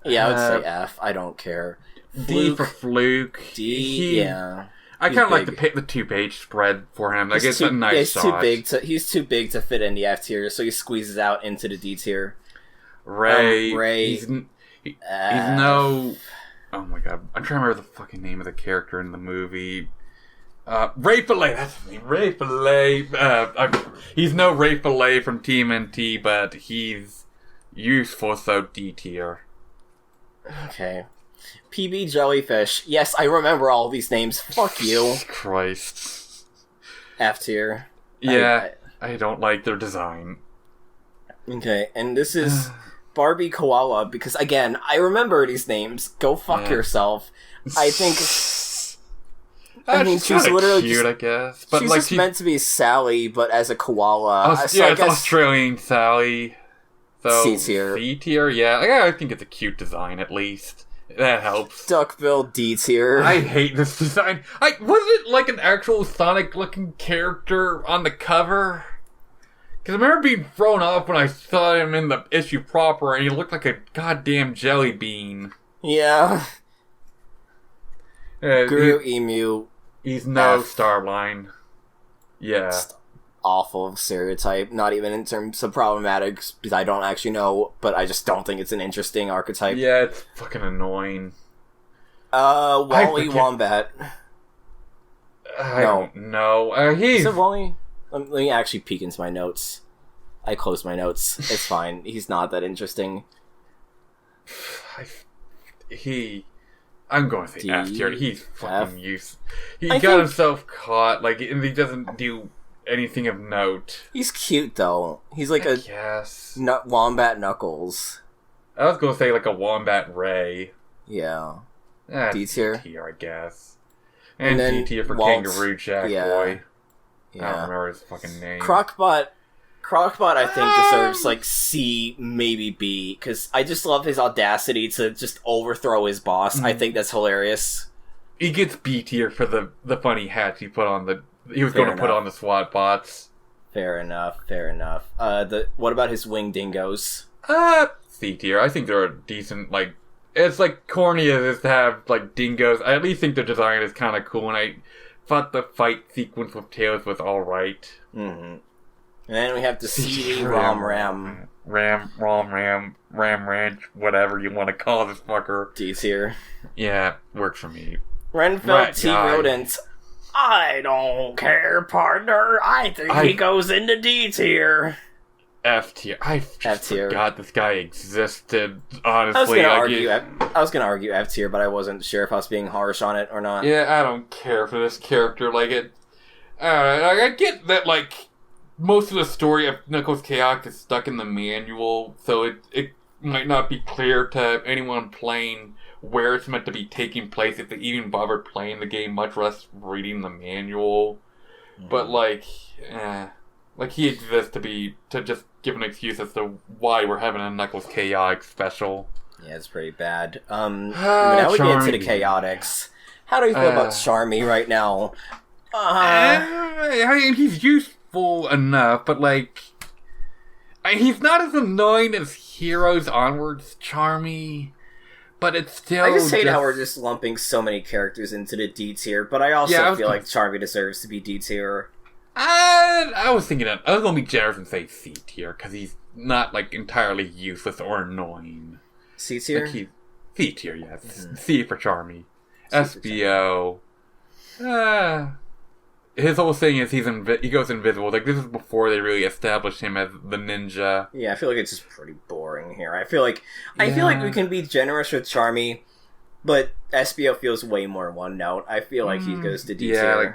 Yeah, I would say F. I don't care. D for Fluke. D. Yeah. I kind of like the 2-page spread for him. Like it's a nice shot. He's too big to fit in the F tier, so he squeezes out into the D tier. Ray. He's no. Oh my god, I'm trying to remember the fucking name of the character in the movie. Ray Fillet. That's his name. Ray Fillet. He's no Ray Fillet from TMNT, but he's useful, so D tier. Okay. PB Jellyfish. Yes, I remember all these names. Fuck you. Christ. F tier. Yeah, I don't like their design. Okay, and this is Barbie Koala, because again, I remember these names. Go fuck yourself. I think... she's literally cute, I guess. But she's like, just meant to be Sally, but as a koala. It's Australian Sally. So C tier. C tier, yeah. I think it's a cute design, at least. That helps. Duckbill D tier. I hate this design. Was it like an actual Sonic-looking character on the cover? Because I remember being thrown off when I saw him in the issue proper, and he looked like a goddamn jelly bean. Yeah. Guru Emu. He's no Starline. Yeah. Awful stereotype, not even in terms of problematics, because I don't actually know, but I just don't think it's an interesting archetype. Yeah, it's fucking annoying. Wally Wombat. I don't know. Is it Wally? Let me actually peek into my notes. I closed my notes. It's fine. He's not that interesting. I'm going to say F tier. He's fucking useless. He got himself caught, like, and he doesn't do anything of note. He's cute though. He's like Wombat Knuckles. I was gonna say like a Wombat Ray. Yeah. D tier, I guess. And D tier for Kangaroo Jack Boy. Yeah. I don't remember his fucking name. Crockbot I think deserves like C, maybe B, because I just love his audacity to just overthrow his boss. I think that's hilarious. He gets B tier for the funny hats he put on he was going to put on the SWAT bots. Fair enough. What about his winged dingoes? C tier. I think they're a decent, like, it's like corny as it is to have, like, dingoes. I at least think the design is kind of cool, and I thought the fight sequence with Tails was alright. Mm-hmm. And then we have the CD Ram Ranch, whatever you want to call this fucker. D tier. Yeah, works for me. Renfeld T Rodent. I don't care, partner. I think he goes into D tier. F tier. I just forgot this guy existed, honestly. I was gonna argue F tier, but I wasn't sure if I was being harsh on it or not. Yeah, I don't care for this character. Like, I get that, like, most of the story of Knuckles Chaotix is stuck in the manual, so it might not be clear to anyone playing where it's meant to be taking place if they even bother playing the game, much less reading the manual. Mm-hmm. But like he exists to just give an excuse as to why we're having a Knuckles Chaotix special. Yeah, it's pretty bad. Now we get into the Chaotix. How do you feel about Charmy right now? I mean, he's useful enough, but like, he's not as annoying as Heroes Onward's Charmy. But it's still. I just hate how we're just lumping so many characters into the D tier, but I also feel like Charmy deserves to be D tier. I was thinking I was gonna be generous and say C tier because he's not like entirely useless or annoying. C tier. Like C tier, yes. Mm-hmm. C for Charmy. SBO. his whole thing is he goes invisible. Like, this is before they really established him as the ninja. Yeah, I feel like it's just pretty boring here. I feel like we can be generous with Charmy, but SBO feels way more one note. I feel like he goes to D tier. Yeah, like,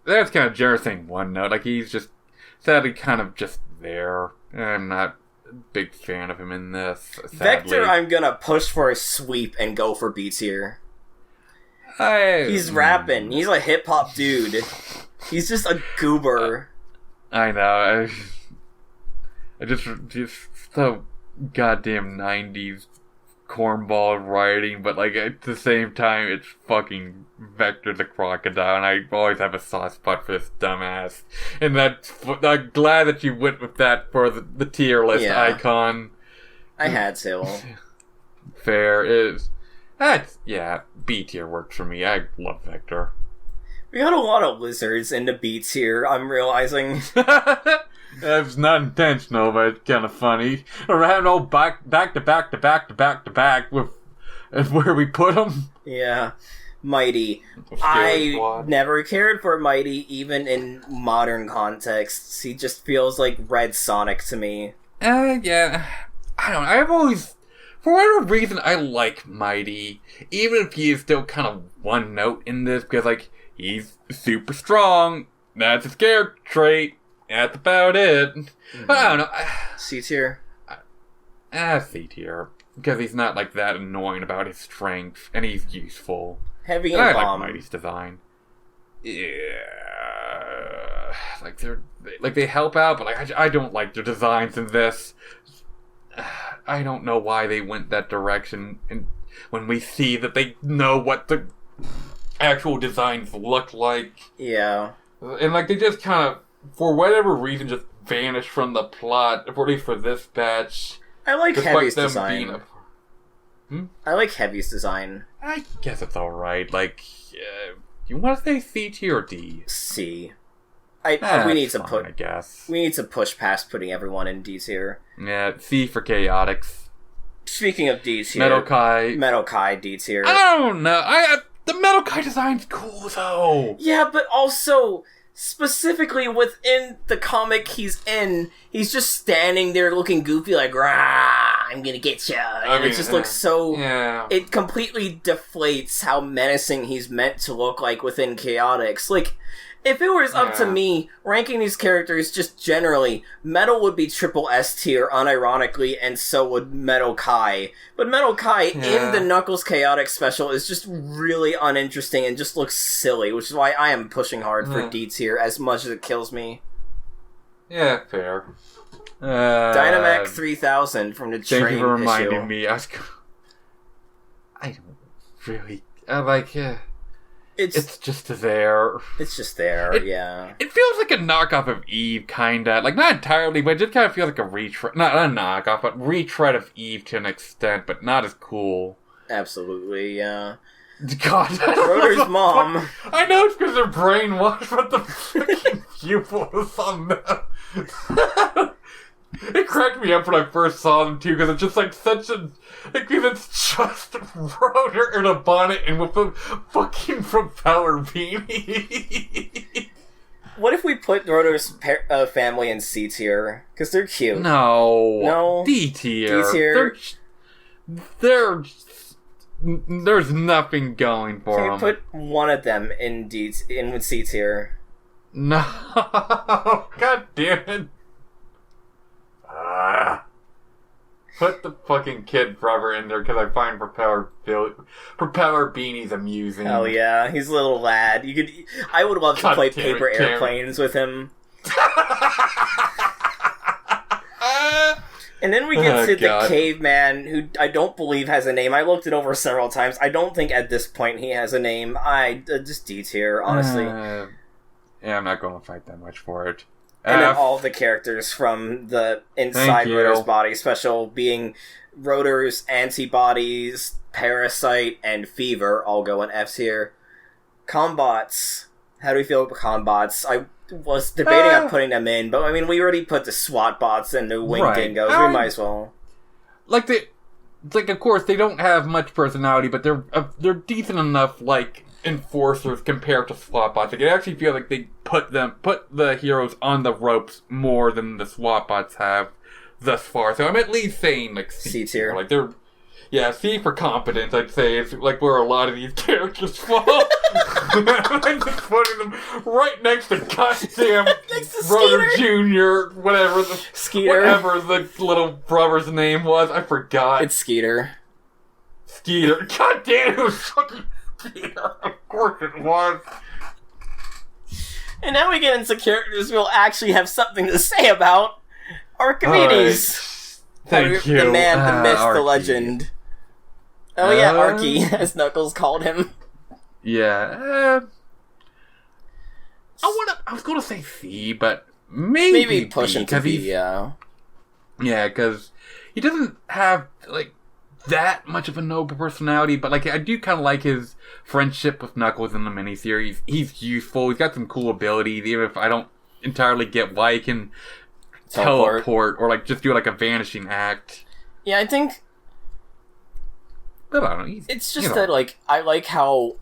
that's kind of generous saying one note. Like, he's just sadly kind of just there. I'm not a big fan of him in this, sadly. Vector, I'm gonna push for a sweep and go for B tier. He's rapping. He's a hip-hop dude. He's just a goober. I know. I just so goddamn 90s cornball writing, but like at the same time, it's fucking Vector the Crocodile, and I always have a soft spot for this dumbass. And I'm glad that you went with that for the tier list icon. I had to. Fair is. B tier works for me. I love Vector. We got a lot of lizards into B tier, I'm realizing. That's not intentional, but it's kind of funny. Around all back to back with where we put them. Yeah. Mighty. I never cared for Mighty, even in modern contexts. He just feels like Red Sonic to me. Yeah. I don't know. I've always... For whatever reason, I like Mighty, even if he is still kind of one note in this, because, like, he's super strong, that's his character trait, that's about it. Mm-hmm. But I don't know. C tier? C tier, because he's not, like, that annoying about his strength, and he's useful. Heavy and I Bomb. like Mighty's design. Yeah... Like, they help out, but, like, I don't like their designs in this. I don't know why they went that direction, and when we see that they know what the actual designs look like. Yeah. And, like, they just kind of, for whatever reason, just vanish from the plot, at least for this batch. I like Heavy's design. I like Heavy's design. I guess it's alright. Like, you want to say C tier or D? C. We need I guess. We need to push past putting everyone in D tier. Yeah, C for Chaotix. Speaking of D tier, Metal Kai D tier. I don't know. The Metal Kai design's cool though. Yeah, but also specifically within the comic he's just standing there looking goofy, like "Rah, I'm gonna get you." And it just looks so. Yeah. It completely deflates how menacing he's meant to look like within Chaotix. Like. If it was up to me, ranking these characters just generally, Metal would be triple S tier, unironically, and so would Metal Kai. But Metal Kai in the Knuckles Chaotix special is just really uninteresting and just looks silly, which is why I am pushing hard for D tier as much as it kills me. Yeah, fair. Dynamac 3000 from the train issue. Thank you for reminding me. I don't really... It's just there. It's just there, yeah. It feels like a knockoff of Eve, kinda. Like, not entirely, but it just kind of feels like a retread. Not a knockoff, but retread of Eve to an extent, but not as cool. Absolutely, yeah. God, Rotor's mom. I know it's because they're brainwashed, but the freaking pupils on them. It cracked me up when I first saw them, too, because it's just, like, such a... Like, it's just Rotor in a bonnet and with a fucking propeller beanie. What if we put Rotor's family in C tier? Because they're cute. No. D tier. D tier. There's nothing going for them. Can we put one of them in C tier? No. God damn it. Put the fucking kid brother in there because I find propeller beanies amusing. Oh yeah, he's a little lad. I would love to play paper airplanes with him. And then we get to the caveman, who I don't believe has a name. I looked it over several times. I don't think at this point he has a name. Just D tier, honestly. Yeah, I'm not going to fight that much for it. And then all the characters from the Inside Rotor's Body special being Rotor's Antibodies, Parasite, and Fever all go in F tier. Combots. How do we feel about Combots? I was debating on putting them in, but I mean, we already put the SWAT bots and the Wing Dingoes. We might as well. Of course, they don't have much personality, but they're decent enough, like... enforcers compared to SWAT bots. Like, I actually feel like they put the heroes on the ropes more than the SWAT bots have thus far. So I'm at least saying like C tier. Like they're C for competence. I'd say it's like where a lot of these characters fall. I'm just putting them right next to goddamn Rotor Jr. Whatever the little brother's name was. I forgot. It's Skeeter. God damn, it was fucking Skeeter. Of course it was. And now we get into characters we'll actually have something to say about. Archimedes. Thank you. The man, the myth, Archie. the legend. Oh yeah, Archie, as Knuckles called him. Yeah. I was gonna say C, but maybe push him to B. Yeah. Yeah, because he doesn't have like that much of a noble personality, but like I do kind of like his friendship with Knuckles in the miniseries. He's useful. He's got some cool abilities, even if I don't entirely get why he can teleport or like just do like a vanishing act. Yeah, I think. But I don't know. It's just that like I like how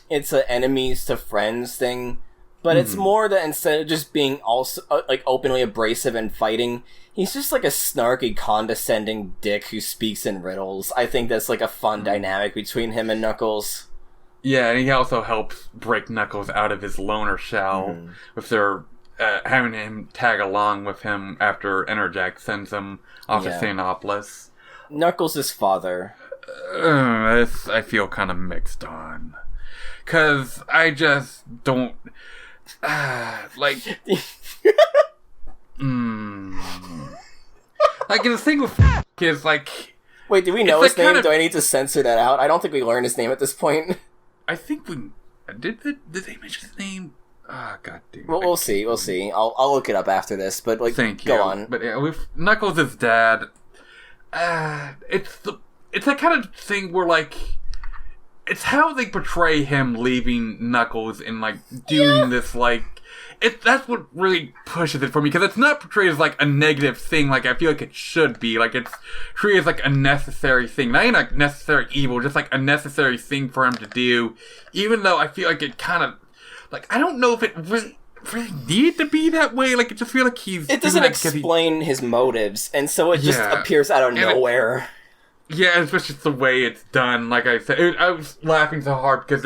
it's an enemies to friends thing, but it's more that instead of just being also like openly abrasive and fighting, he's just like a snarky, condescending dick who speaks in riddles. I think that's like a fun dynamic between him and Knuckles. Yeah, and he also helps break Knuckles out of his loner shell with their having him tag along with him after Enerjack sends him off to Sinopolis. Knuckles' father. This I feel kind of mixed on. Because I just don't... like... Like, the thing with is, like... Wait, do we know his name? Do I need to censor that out? I don't think we learned his name at this point. I think we... Did they mention his name? Ah, god damn it. Well, we'll see. I'll look it up after this, but, like, go on. But yeah, with Knuckles' dad... It's that kind of thing where, like, it's how they portray him leaving Knuckles and, like, doing this, like, that's what really pushes it for me, because it's not portrayed as, like, a negative thing, like, I feel like it should be. Like, it's treated as, like, a necessary thing. Not even a necessary evil, just, like, a necessary thing for him to do, even though I feel like it kind of, like, I don't know if it really need to be that way. Like, it just feels like it doesn't explain his motives, and so it just appears out of nowhere. Yeah, it's just the way it's done. Like I said, I was laughing so hard because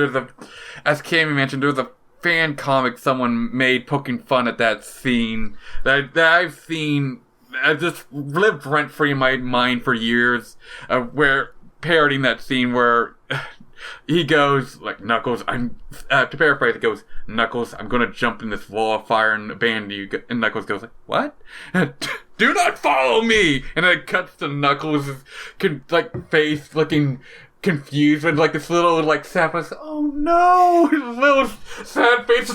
as Cammy mentioned, there's a fan comic someone made poking fun at that scene that I've seen. I just lived rent-free in my mind for years, where parodying that scene where he goes, like, Knuckles, to paraphrase, it goes, Knuckles, I'm gonna jump in this wall of fire and abandon you. And Knuckles goes, like, what? Do not follow me! And then it cuts to Knuckles' face looking confused with, like, this little, like, sad face. Oh no! His little sad face.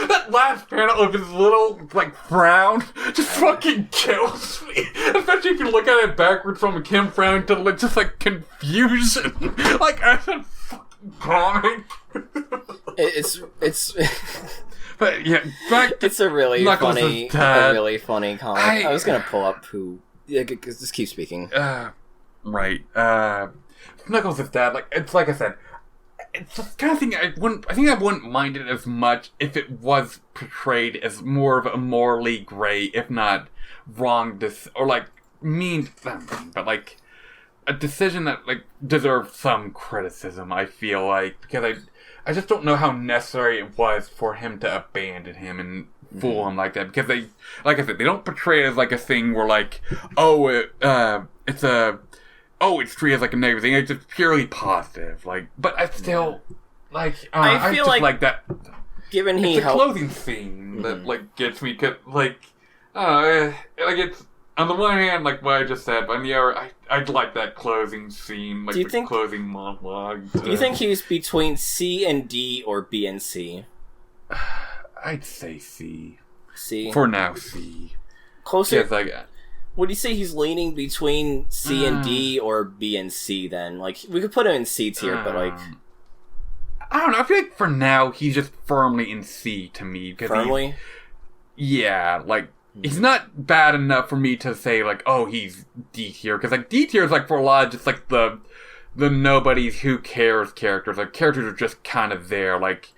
That last panel of his little, like, frown just fucking kills me. Especially if you look at it backwards from him frowning to, like, just, like, confusion. Like, as a fucking comic. It's But yeah, it's a really funny comic. I was gonna pull up who. Yeah, just keep speaking. Right. Knuckles' dad. Like, it's like I said, it's the kind of thing I wouldn't mind it as much if it was portrayed as more of a morally gray, if not wrong, or like mean, but like a decision that like deserves some criticism. I feel like, because I just don't know how necessary it was for him to abandon him and fool him like that. Because they, like I said, they don't portray it as like a thing where like, it's treated as like a negative thing. It's just purely positive. Like, but I still, like, I feel like that. Given it's the clothing scene that like gets me, cause like, like it's on the one hand like what I just said, but on the other, I'd like that closing scene, like closing monologue. Do you think he's between C and D or B and C? I'd say C. C for now. C. Closer. Like, would you say he's leaning between C and D or B and C then? Like, we could put him in C tier, but like... I don't know, I feel like for now, he's just firmly in C to me. Firmly? Yeah, like, he's not bad enough for me to say, like, oh, he's D tier. Because, like, D tier is, like, for a lot of just, like, the the nobodies who cares characters. Like, characters are just kind of there. Like,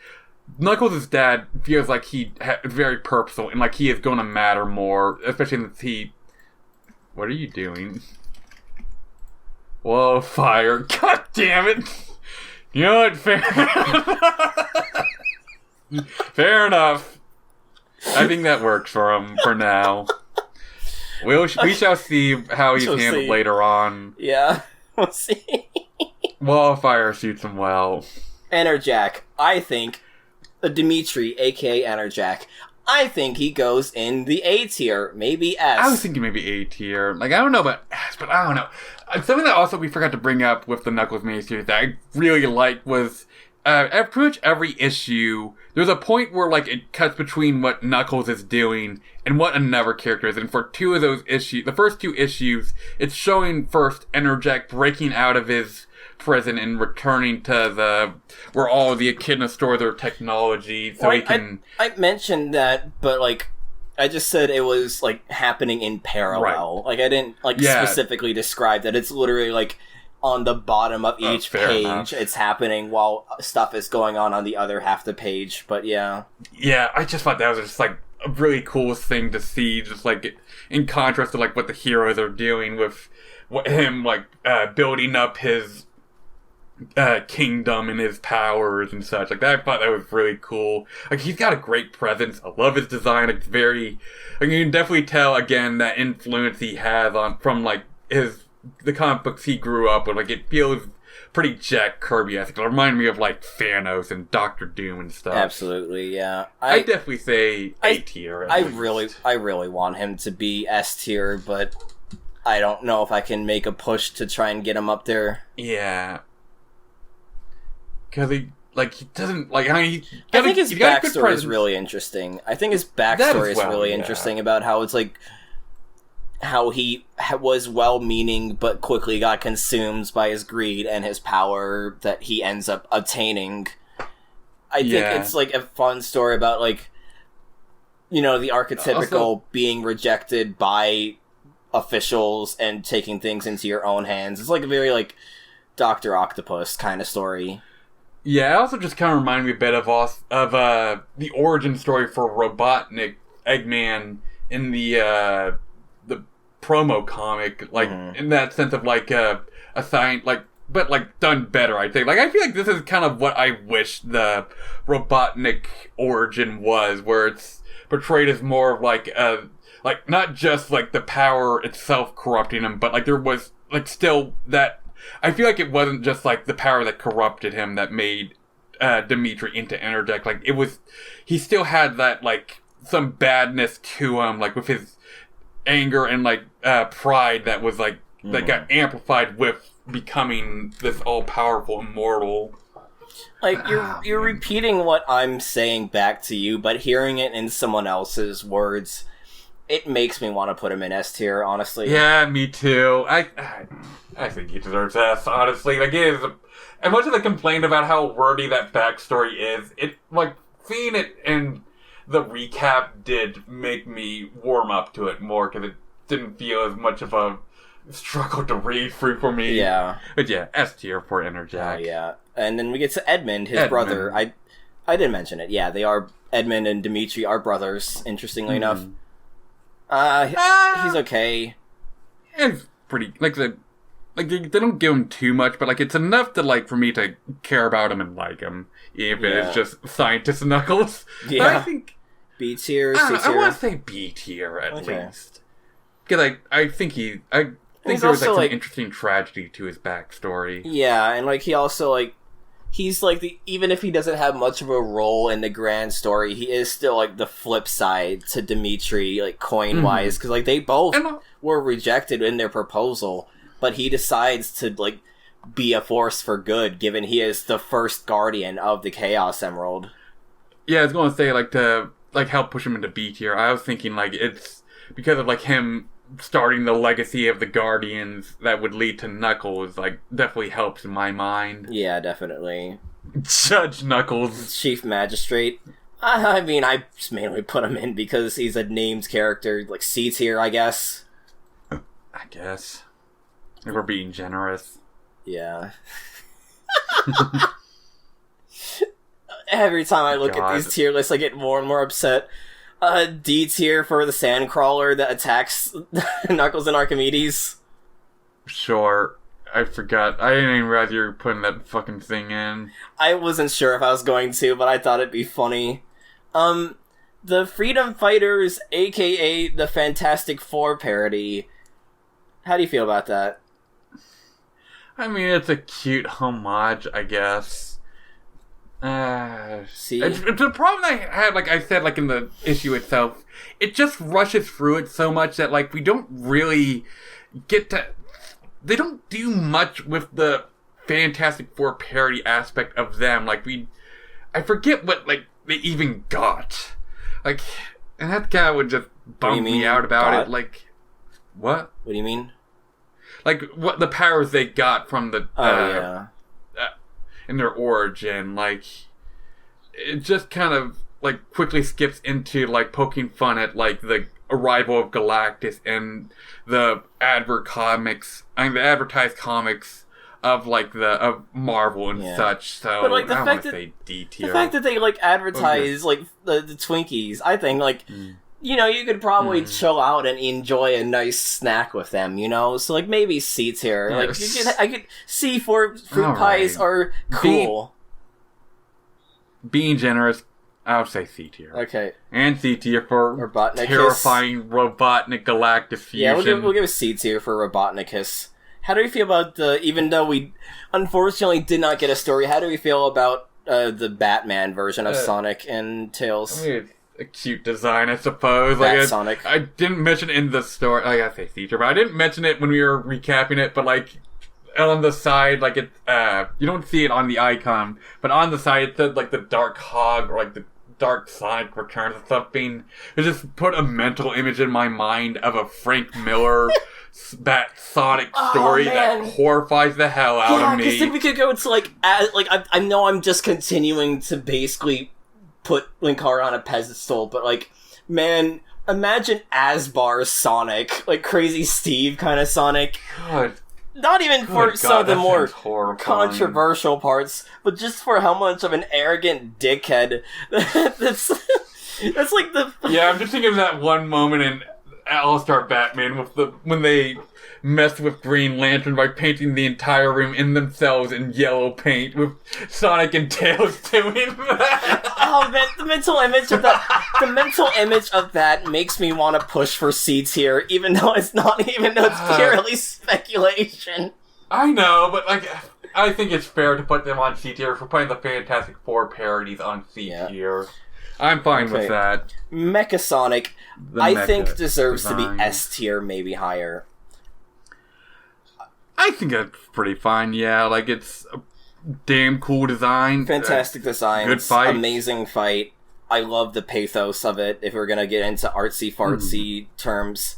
Knuckles' dad feels like he is very purposeful, and like he is going to matter more, especially since he... What are you doing? Whoa, fire. God damn it! You know what? Fair enough. I think that works for him for now. We shall see how he's handled later on. Yeah, we'll see. Wildfire suits him well. Enerjack. I think Dimitri, aka Enerjack. I think he goes in the A tier, maybe S. I was thinking maybe A tier. Like, I don't know about S, but I don't know. Something that also we forgot to bring up with the Knuckles miniseries that I really liked was pretty much every issue, there's a point where, like, it cuts between what Knuckles is doing and what another character is. And for two of those issues, the first two issues, it's showing first Enerjack breaking out of his prison and returning to where all the echidna store their technology so he can... I mentioned that, but, like, I just said it was, like, happening in parallel. Right. Like, I didn't, like, specifically describe that. It's literally, like, on the bottom of each page, enough. It's happening while stuff is going on the other half of the page, but yeah. Yeah, I just thought that was just, like, a really cool thing to see, just, like, in contrast to, like, what the heroes are doing with him, like, building up his kingdom and his powers and such. Like, I thought that was really cool. Like, he's got a great presence. I love his design. It's very... Like, you can definitely tell, again, that influence he has from, like, the comic books he grew up with. Like, it feels pretty Jack Kirby-esque. It reminded me of, like, Thanos and Doctor Doom and stuff. Absolutely, yeah. I definitely say A tier. I really want him to be S tier, but I don't know if I can make a push to try and get him up there. Yeah. Because he doesn't, like, I mean, I think his backstory is really interesting. I think his backstory is really interesting about how it's, like, how he was well-meaning but quickly got consumed by his greed and his power that he ends up attaining. I think it's, like, a fun story about, like, you know, the archetypical being rejected by officials and taking things into your own hands. It's, like, a very, like, Dr. Octopus kind of story. Yeah, it also just kind of reminded me a bit of the origin story for Robotnik Eggman in the promo comic, like, in that sense of, like, a sign, like, but, like, done better, I think. Like, I feel like this is kind of what I wish the Robotnik origin was, where it's portrayed as more of, like, not just, like, the power itself corrupting him, but, like, there was, like, still that... I feel like it wasn't just, like, the power that corrupted him that made Dimitri into Enerjack. Like, it was... He still had that, like, some badness to him, like, with his anger and, like, pride that was, like, that got amplified with becoming this all-powerful immortal. Like, you're repeating what I'm saying back to you, but hearing it in someone else's words... It makes me want to put him in S tier, honestly. Yeah, me too. I think he deserves S, honestly. Like, it is... As much as I complained about how wordy that backstory is, it, like, seeing it in the recap did make me warm up to it more, because it didn't feel as much of a struggle to read through for me. Yeah. But yeah, S tier for Enerjack. Oh, yeah. And then we get to Edmund, his brother. I didn't mention it. Yeah, they are... Edmund and Dimitri are brothers, interestingly enough. He's okay. It's pretty, like, they don't give him too much, but, like, it's enough to, like, for me to care about him and like him, even if it's just Scientist Knuckles. Yeah. But I think... B tier, C tier? I want to say B tier, at least. Because I think there was, like, some interesting tragedy to his backstory. Yeah, and, like, he also, like, he's, like, even if he doesn't have much of a role in the grand story, he is still, like, the flip side to Dimitri, like, coin-wise, because, like, they both were rejected in their proposal, but he decides to, like, be a force for good, given he is the first guardian of the Chaos Emerald. Yeah, I was going to say, like, to, like, help push him into B tier, I was thinking, like, it's because of, like, him starting the legacy of the Guardians that would lead to Knuckles, like, definitely helps in my mind. Yeah, definitely. Judge Knuckles. Chief Magistrate. I mean, I just mainly put him in because he's a named character, like C tier, I guess. I guess. If we're being generous. Yeah. Every time I look at these tier lists, I get more and more upset. D tier for the Sandcrawler that attacks Knuckles and Archimedes. Sure. I forgot. I didn't even realize you were putting that fucking thing in. I wasn't sure if I was going to, but I thought it'd be funny. The Freedom Fighters, aka the Fantastic Four parody. How do you feel about that? I mean, it's a cute homage, I guess. See? It's the problem I had, like I said, like in the issue itself, it just rushes through it so much that, like, we don't really get to... They don't do much with the Fantastic Four parody aspect of them. Like, I forget what, like, they even got. Like, and that guy would just bum me out about it. Like, what? What do you mean? Like, what the powers they got from the... yeah. In their origin, like, it just kind of, like, quickly skips into, like, poking fun at, like, the arrival of Galactus and the the advertised comics of, like, of Marvel and such, so but, like, I don't want to say D tier. The fact that they, like, advertise, like, the Twinkies, I think, like, you know, you could probably chill out and enjoy a nice snack with them, you know? So, like, maybe C tier. Yes. Like, I could see fruit pies are cool. Being generous, I would say C tier. Okay. And C tier for Robotnikis. terrifying Robotnik Galactus fusion. Yeah, we'll give a C tier for Robotnikis. How do we feel about even though we unfortunately did not get a story, how do we feel about the Batman version of Sonic and Tails? I mean, a cute design, I suppose. Sonic. I didn't mention it in the story. I gotta say feature, but I didn't mention it when we were recapping it. But like on the side, like it, you don't see it on the icon, but on the side it said like the Dark Hog or like the Dark Sonic Returns or something. It just put a mental image in my mind of a Frank Miller Bat Sonic story that horrifies the hell out of me. Yeah, because we could go to like I know I'm just continuing to basically put Linkara on a pedestal, but like, man, imagine Asbar Sonic, like Crazy Steve kind of Sonic. God. Not even for some of the more controversial parts, but just for how much of an arrogant dickhead that's like the... Yeah, I'm just thinking of that one moment in All-Star Batman when they messed with Green Lantern by painting the entire room in themselves in yellow paint with Sonic and Tails doing that. Oh man, the mental image of that makes me want to push for C tier, even though it's purely speculation. I know, but like, I think it's fair to put them on C tier for putting the Fantastic Four parodies on C tier. I'm fine with that. Mecha Sonic, I think deserves to be S tier, maybe higher. I think that's pretty fine, yeah. Like, it's a damn cool design. Fantastic design. Good fight. Amazing fight. I love the pathos of it, if we're gonna get into artsy-fartsy terms.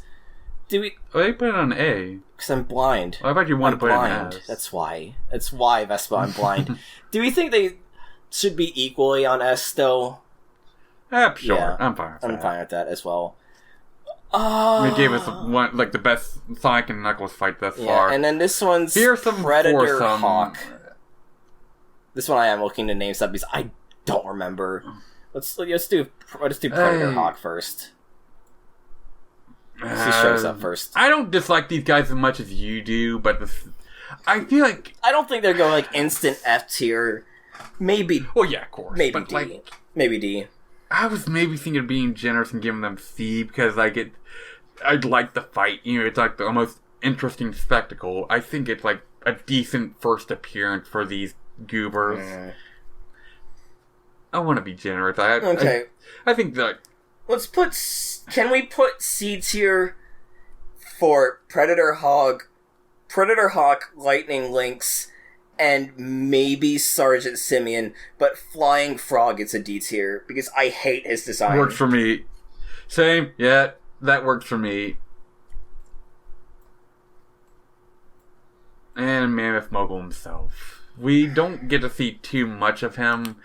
Do we... Oh, they put it on A. Because I'm blind. I thought you wanted to put it on S. That's why. That's why, Vespa, I'm blind. Do we think they should be equally on S, though? Sure. Yeah, I'm fine with that. I'm fine with that as well. They gave us the best Sonic and Knuckles fight thus far. And then this one's Predator Hawk. This one I am looking to name stuff because I don't remember. Let's do Predator Hawk first. He shows up first. I don't dislike these guys as much as you do, but I feel like I don't think they're going like instant F tier. Maybe. Well, yeah, of course. Maybe D. Like, maybe D. I was maybe thinking of being generous and giving them C because like I'd like the fight. You know, it's like the most interesting spectacle. I think it's like a decent first appearance for these goobers. I want to be generous. I think that. Can we put C tier for Predator Hawk, Lightning Lynx, and maybe Sergeant Simeon, but Flying Frog gets a D tier because I hate his design. Works for me. Same. Yeah, that works for me. And Mammoth Mogul himself. We don't get to see too much of him.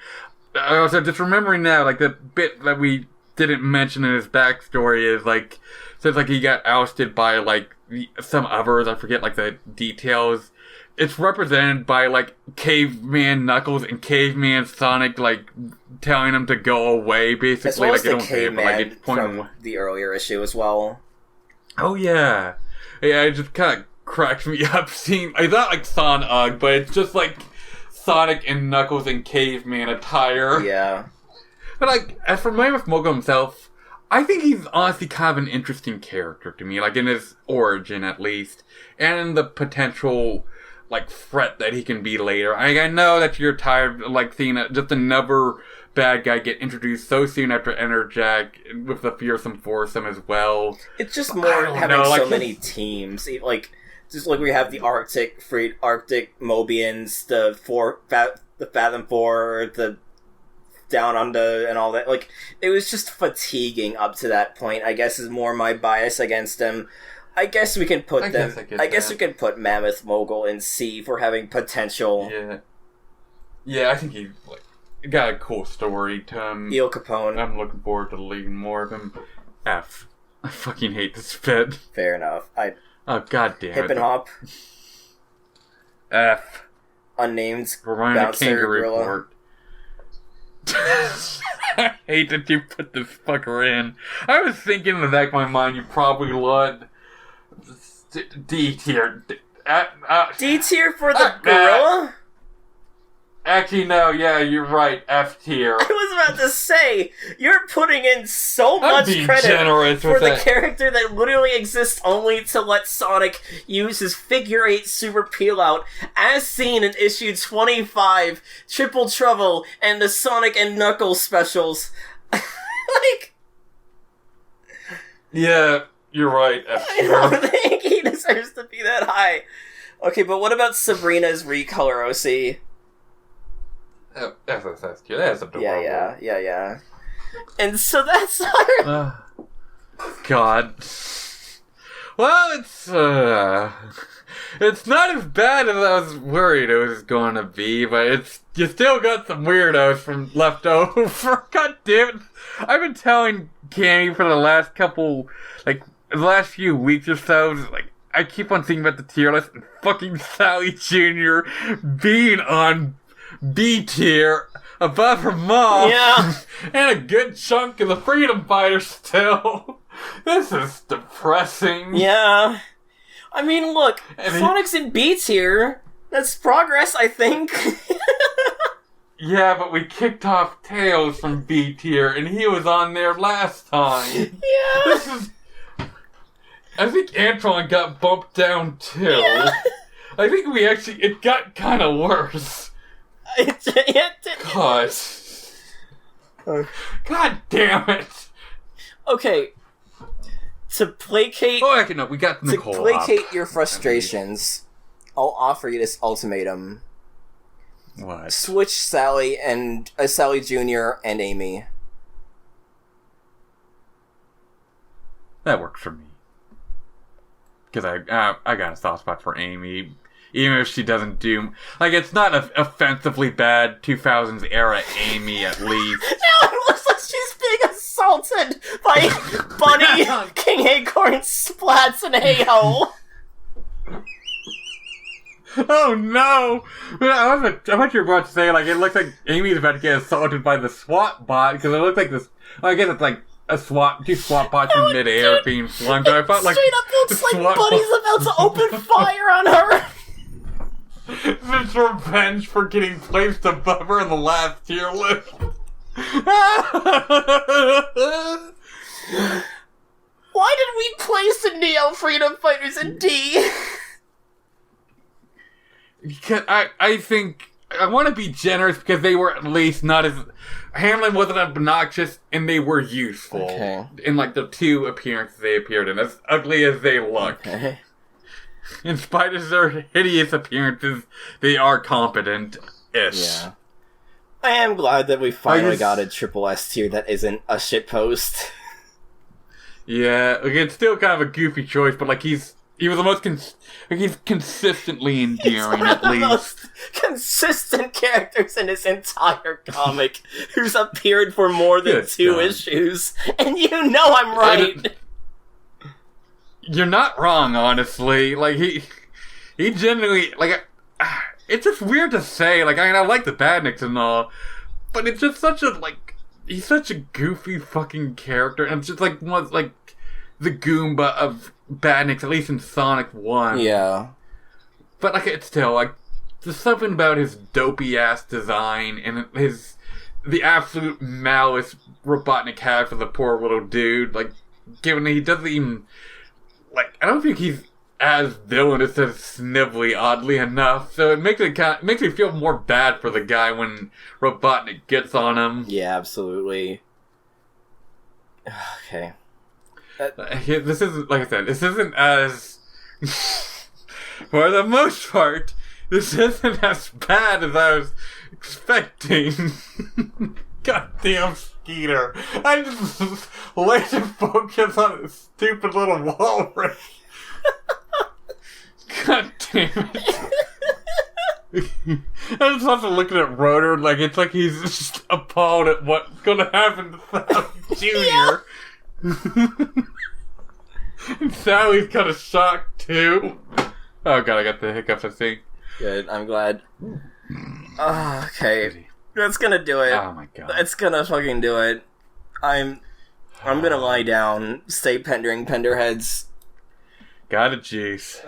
Also, just remembering now, like the bit that we didn't mention in his backstory is like says like he got ousted by like some others. I forget like the details. it's represented by, like, Caveman Knuckles and Caveman Sonic, like, telling him to go away, basically. As well as like, the Caveman from the earlier issue as well. Oh, yeah. Yeah, it just kind of cracks me up seeing... It's not like Sonic, but it's just, like, Sonic and Knuckles in Caveman attire. Yeah. But, like, as for Mammoth Mogul himself, I think he's honestly kind of an interesting character to me, like, in his origin, at least. And in the potential... like, threat that he can be later. I know that you're tired of, like, seeing just another bad guy get introduced so soon after Enerjack with the fearsome foursome as well. It's just more having so many teams. Like, just like we have the Arctic Mobians, the Fathom Four, the Down Under, and all that. Like, it was just fatiguing up to that point, I guess is more my bias against them. I guess we can put them... I guess we can put Mammoth Mogul in C for having potential. Yeah. Yeah, I think he got a cool story to him. El Capone. I'm looking forward to reading more of him. F. I fucking hate this bit. Fair enough. Oh, goddamn Hip and Hop. F. Unnamed Bouncer Gorilla. Report. I hate that you put this fucker in. I was thinking in the back of my mind you probably would... D tier. D tier for the gorilla? Actually, no, yeah, you're right. F tier. I was about to say, you're putting in so much credit for the character that literally exists only to let Sonic use his figure 8 super peel out, as seen in issue 25, Triple Trouble, and the Sonic and Knuckles specials. Like... Yeah. You're right, I don't think he deserves to be that high. Okay, but what about Sabrina's recolor OC? That's cute. That's adorable. Yeah. And so that's our... God. Well, it's not as bad as I was worried it was going to be, but you still got some weirdos from left over. God damn it. I've been telling Cammy for the last couple, like, the last few weeks or so, like, I keep on thinking about the tier list and fucking Sally Jr. being on B tier above her mom. Yeah. And a good chunk of the Freedom Fighters still. This is depressing. Yeah. I mean, look, Sonic's in B tier. That's progress, I think. Yeah, but we kicked off Tails from B tier, and he was on there last time. Yeah. This is... I think Antoine got bumped down, too. Yeah. I think it got kind of worse. God. God damn it. Okay. To placate... Oh, actually, no, we got Knothole. To placate your frustrations, I'll offer you this ultimatum. What? Switch Sally Jr. and Amy. That works for me. Because I got a soft spot for Amy. Even if she doesn't do... Like, it's not an offensively bad 2000s era Amy, at least. Now it looks like she's being assaulted by Bunny, King Acorn, Splats, and Hey-Ho. Oh, no! I thought you were about to say, like, it looks like Amy's about to get assaulted by the SWAT bot, because it looks like this... Well, I guess it's like... two SWAT bots in midair being flung, but I thought like... Straight up looks like Bunny's about to open fire on her! This revenge for getting placed above her in the last tier list. Why did we place the Neo Freedom Fighters in D? Because I think... I want to be generous because they were at least not as... Hamlin wasn't obnoxious, and they were useful. Okay. In, like, the 2 appearances they appeared in. As ugly as they look. Okay. In spite of their hideous appearances, they are competent-ish. Yeah. I am glad that we finally got a triple S tier that isn't a shitpost. Yeah, like, it's still kind of a goofy choice, but, like, he was the most he's consistently endearing, at least. Most consistent characters in his entire comic, who's appeared for more than 2 issues, and you know I'm right. You're not wrong, honestly. Like, he genuinely, like, it's just weird to say. Like, I mean, I like the Badniks and all, but it's just such a, like, he's such a goofy fucking character, and it's just like one of, like, the Goomba of Badniks, at least in Sonic 1. Yeah. But, like, it's still, like, there's something about his dopey-ass design and the absolute malice Robotnik had for the poor little dude. Like, given that he doesn't even, like, I don't think he's as villainous as Snively, oddly enough. So it makes me feel more bad for the guy when Robotnik gets on him. Yeah, absolutely. Okay. This isn't, like I said, this isn't as... for the most part, this isn't as bad as I was expecting. Goddamn Skeeter. I just laser focus on this stupid little walrus. God damn it. I just have to look at Rotor like it's like he's just appalled at what's gonna happen to Sally Jr. And Sally's kind of shocked too. Oh god, I got the hiccups, I think. Good, I'm glad. Okay. That's gonna do it. Oh my god. It's gonna fucking do it. I'm gonna lie down, stay pendering penderheads. Got a juice.